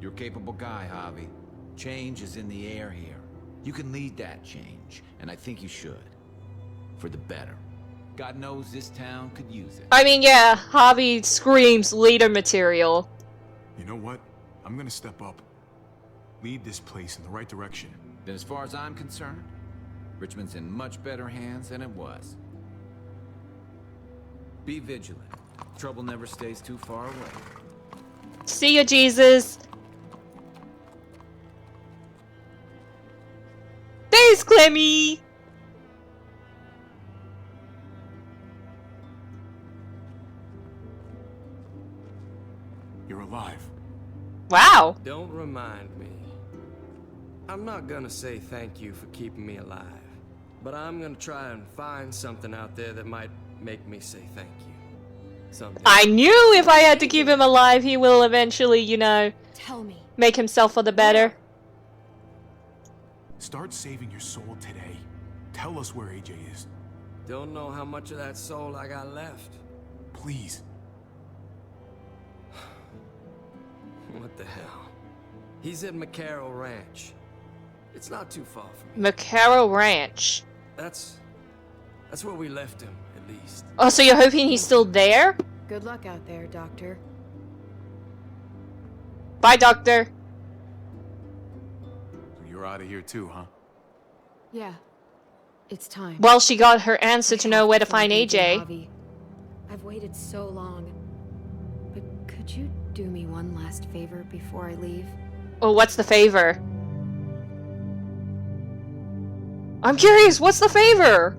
You're a capable guy, Javi. Change is in the air here. You can lead that change, and I think you should. For the better. God knows this town could use it. I mean, yeah, Javi screams leader material. You know what? I'm gonna step up. Lead this place in the right direction. Then as far as I'm concerned, Richmond's in much better hands than it was. Be vigilant. Trouble never stays too far away. See ya, Jesus. Thanks, Clemmy. You're alive. Wow. Don't remind me. I'm not gonna say thank you for keeping me alive, but I'm gonna try and find something out there that might make me say thank you. Someday. I knew if I had to keep him alive, he will eventually, you know, Tell me. make himself for the better. Start saving your soul today. Tell us where AJ is. Don't know how much of that soul I got left. Please. What the hell? He's at McCarroll Ranch. It's not too far from here. McCarroll Ranch. That's where we left him, at least. Oh, so you're hoping he's still there? Good luck out there, Doctor. Bye, Doctor. So you're out of here too, huh? Yeah. It's time. Well, she got her answer to know where to find AJ. I've waited so long. But could you do me one last favor before I leave? Oh, what's the favor? I'm curious, what's the favor?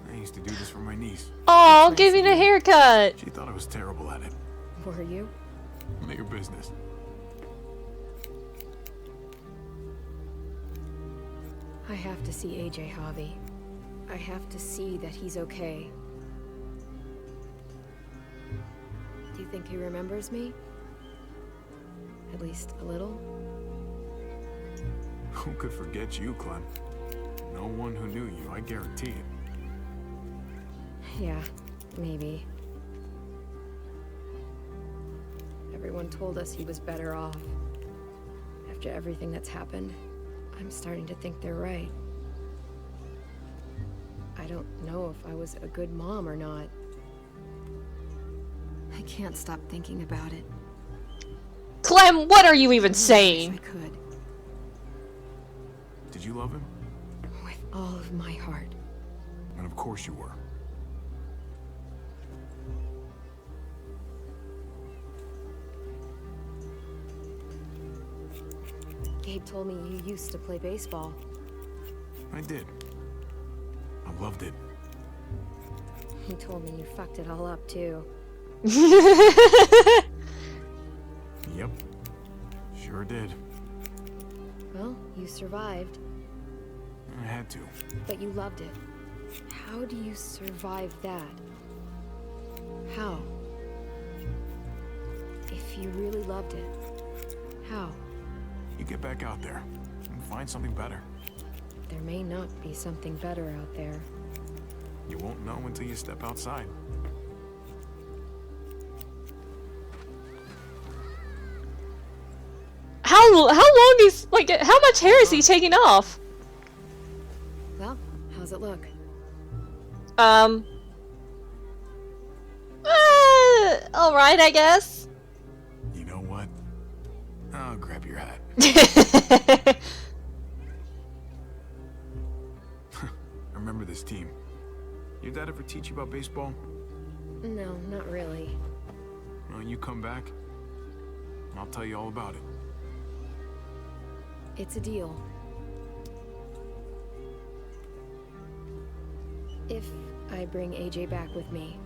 I used to do this for my niece. Oh, give me a haircut. She thought I was terrible at it. Were you? None of your business. I have to see AJ, Javi. I have to see that he's okay. Do you think he remembers me? At least a little? Who could forget you, Clem? No one who knew you, I guarantee it. Yeah, maybe. Everyone told us he was better off. After everything that's happened, I'm starting to think they're right. I don't know if I was a good mom or not. I can't stop thinking about it. Clem, what are you even saying? I could. Did you love him? With all of my heart. And of course you were. Gabe told me you used to play baseball. I did. I loved it. You told me you fucked it all up, too. Yep. Sure did. Well, you survived. I had to. But you loved it. How do you survive that? How? If you really loved it, how? You get back out there and find something better. There may not be something better out there. You won't know until you step outside. How long is, like, how much hair is he taking off? Well, how's it look? Alright, I guess. You know what? I'll grab your hat. I remember this team. Your dad ever teach you about baseball? No, not really. Well, you come back, and I'll tell you all about it. It's a deal. If I bring AJ back with me,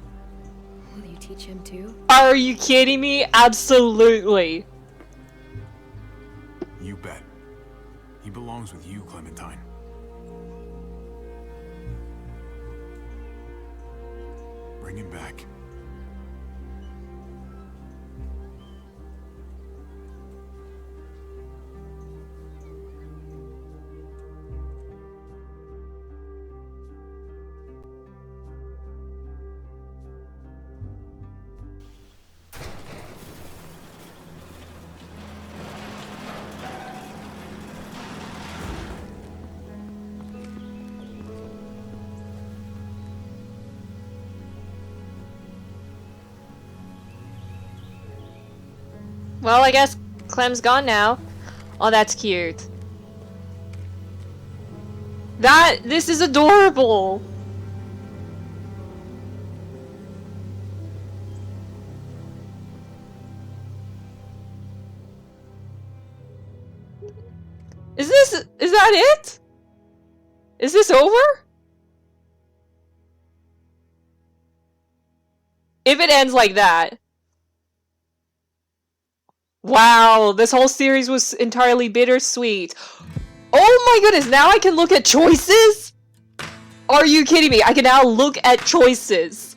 will you teach him too? Are you kidding me? Absolutely. You bet. He belongs with you, Clementine. Bring him back. Well, I guess Clem's gone now. Oh, that's cute. This is adorable. Is that it? Is this over? If it ends like that. Wow, this whole series was entirely bittersweet. Oh my goodness, now I can look at choices? Are you kidding me? I can now look at choices.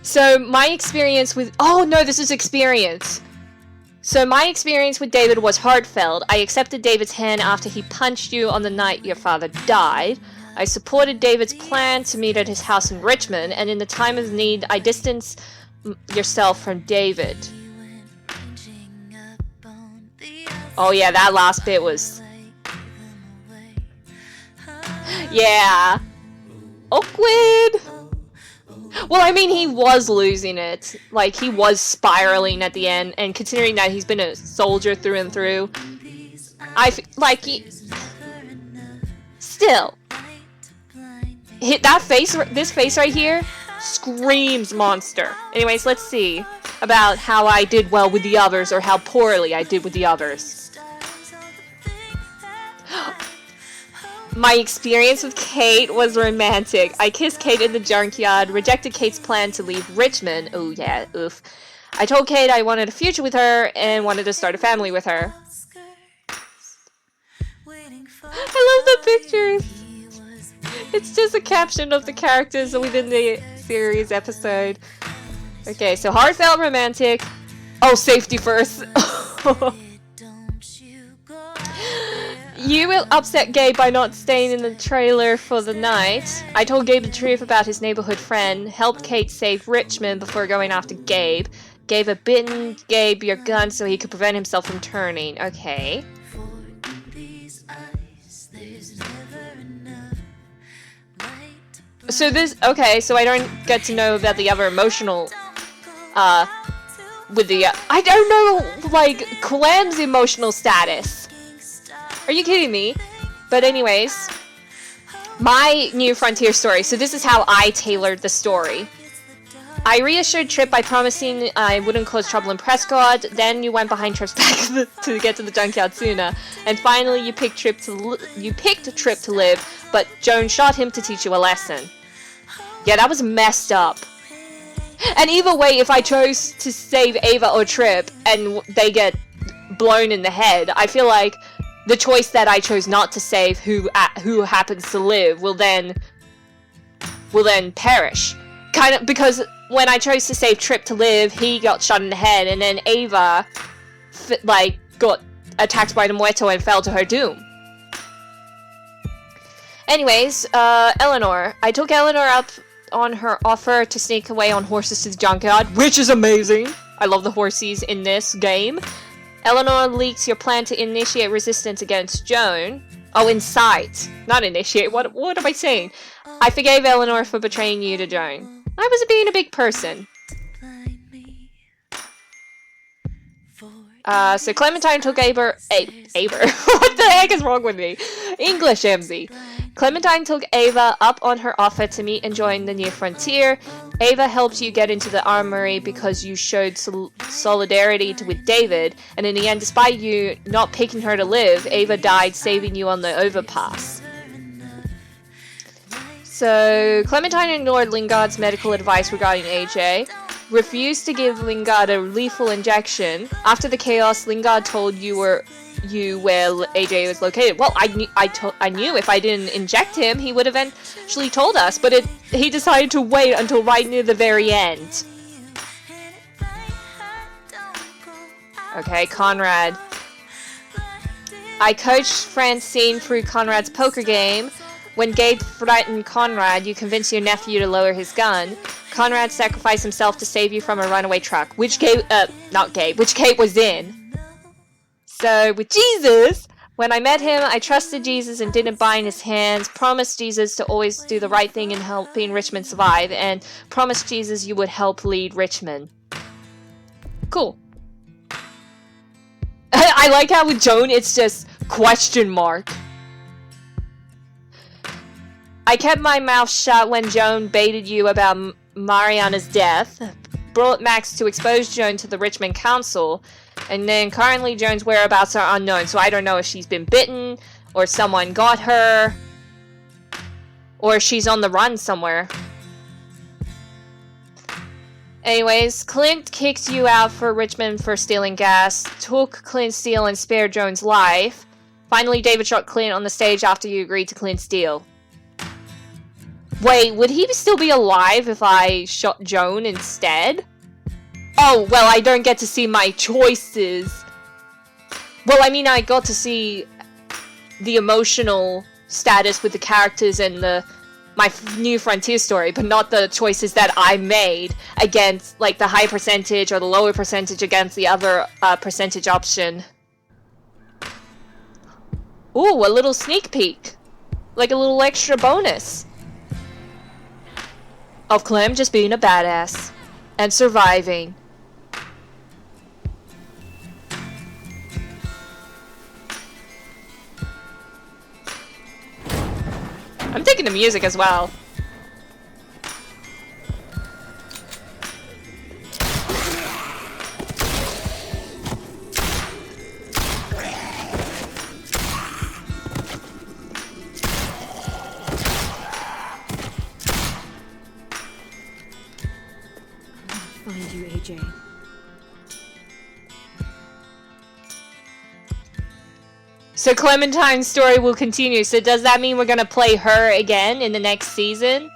So my experience with... Oh no, this is experience. So my experience with David was heartfelt. I accepted David's hand after he punched you on the night your father died. I supported David's plan to meet at his house in Richmond, and in the time of need, I distanced yourself from David. Oh yeah, that last bit was... Yeah. Awkward. Well, I mean, he was losing it. Like, he was spiraling at the end, and considering that he's been a soldier through and through, still. That face, this face right here, screams monster. Anyways, let's see about how I did well with the others, or how poorly I did with the others. My experience with Kate was romantic. I kissed Kate in the junkyard, rejected Kate's plan to leave Richmond. Oh yeah, oof. I told Kate I wanted a future with her and wanted to start a family with her. I love the pictures. It's just a caption of the characters within the series episode. Okay, so heartfelt romantic. Oh, safety first. You will upset Gabe by not staying in the trailer for the night. I told Gabe the truth about his neighborhood friend, helped Kate save Richmond before going after Gabe. Gave a bitten Gabe your gun so he could prevent himself from turning. Okay. So this, okay, so I don't get to know about the other emotional, with the, I don't know, like, Clem's emotional status. Are you kidding me? But anyways, my new Frontier story. So this is how I tailored the story. I reassured Tripp by promising I wouldn't cause trouble in Prescott. Then you went behind Tripp's back to get to the junkyard sooner. And finally, you picked Tripp to live, but Joan shot him to teach you a lesson. Yeah, that was messed up. And either way, if I chose to save Ava or Trip and they get blown in the head, I feel like the choice that I chose not to save, who happens to live, will then perish. Kind of because when I chose to save Trip to live, he got shot in the head, and then Ava got attacked by the Muerto and fell to her doom. Anyways, Eleanor. I took Eleanor up on her offer to sneak away on horses to the junkyard, which is amazing. I love the horses in this game. Eleanor leaks your plan to initiate resistance against Joan. Oh, incite. Not initiate. What am I saying? I forgave Eleanor for betraying you to Joan. I was being a big person. So Clementine took Aber. What the heck is wrong with me? English, MZ. Clementine took Ava up on her offer to meet and join the New Frontier. Ava helped you get into the armory because you showed solidarity with David, and in the end, despite you not picking her to live, Ava died saving you on the overpass. So, Clementine ignored Lingard's medical advice regarding AJ, refused to give Lingard a lethal injection. After the chaos, Lingard told you where AJ was located. Well, I knew if I didn't inject him, he would eventually told us, but he decided to wait until right near the very end. Okay, Conrad. I coached Francine through Conrad's poker game. When Gabe threatened Conrad, you convinced your nephew to lower his gun. Conrad sacrificed himself to save you from a runaway truck, which Gabe was in. So, with Jesus, when I met him, I trusted Jesus and didn't bind his hands, promised Jesus to always do the right thing in helping Richmond survive, and promised Jesus you would help lead Richmond. Cool. I like how with Joan, it's just question mark. I kept my mouth shut when Joan baited you about Mariana's death, brought Max to expose Joan to the Richmond Council, and then currently Joan's whereabouts are unknown, so I don't know if she's been bitten, or someone got her, or she's on the run somewhere. Anyways, Clint kicked you out for Richmond for stealing gas, took Clint's deal and spared Joan's life. Finally, David shot Clint on the stage after you agreed to Clint's deal. Wait, would he still be alive if I shot Joan instead? Oh, well, I don't get to see my choices. Well, I mean, I got to see the emotional status with the characters and my New Frontier story, but not the choices that I made against, like, the high percentage or the lower percentage against the other percentage option. Ooh, a little sneak peek. Like a little extra bonus. Of Clem just being a badass. And surviving. I'm taking the music as well. Find you, AJ. So Clementine's story will continue. So does that mean we're gonna play her again in the next season?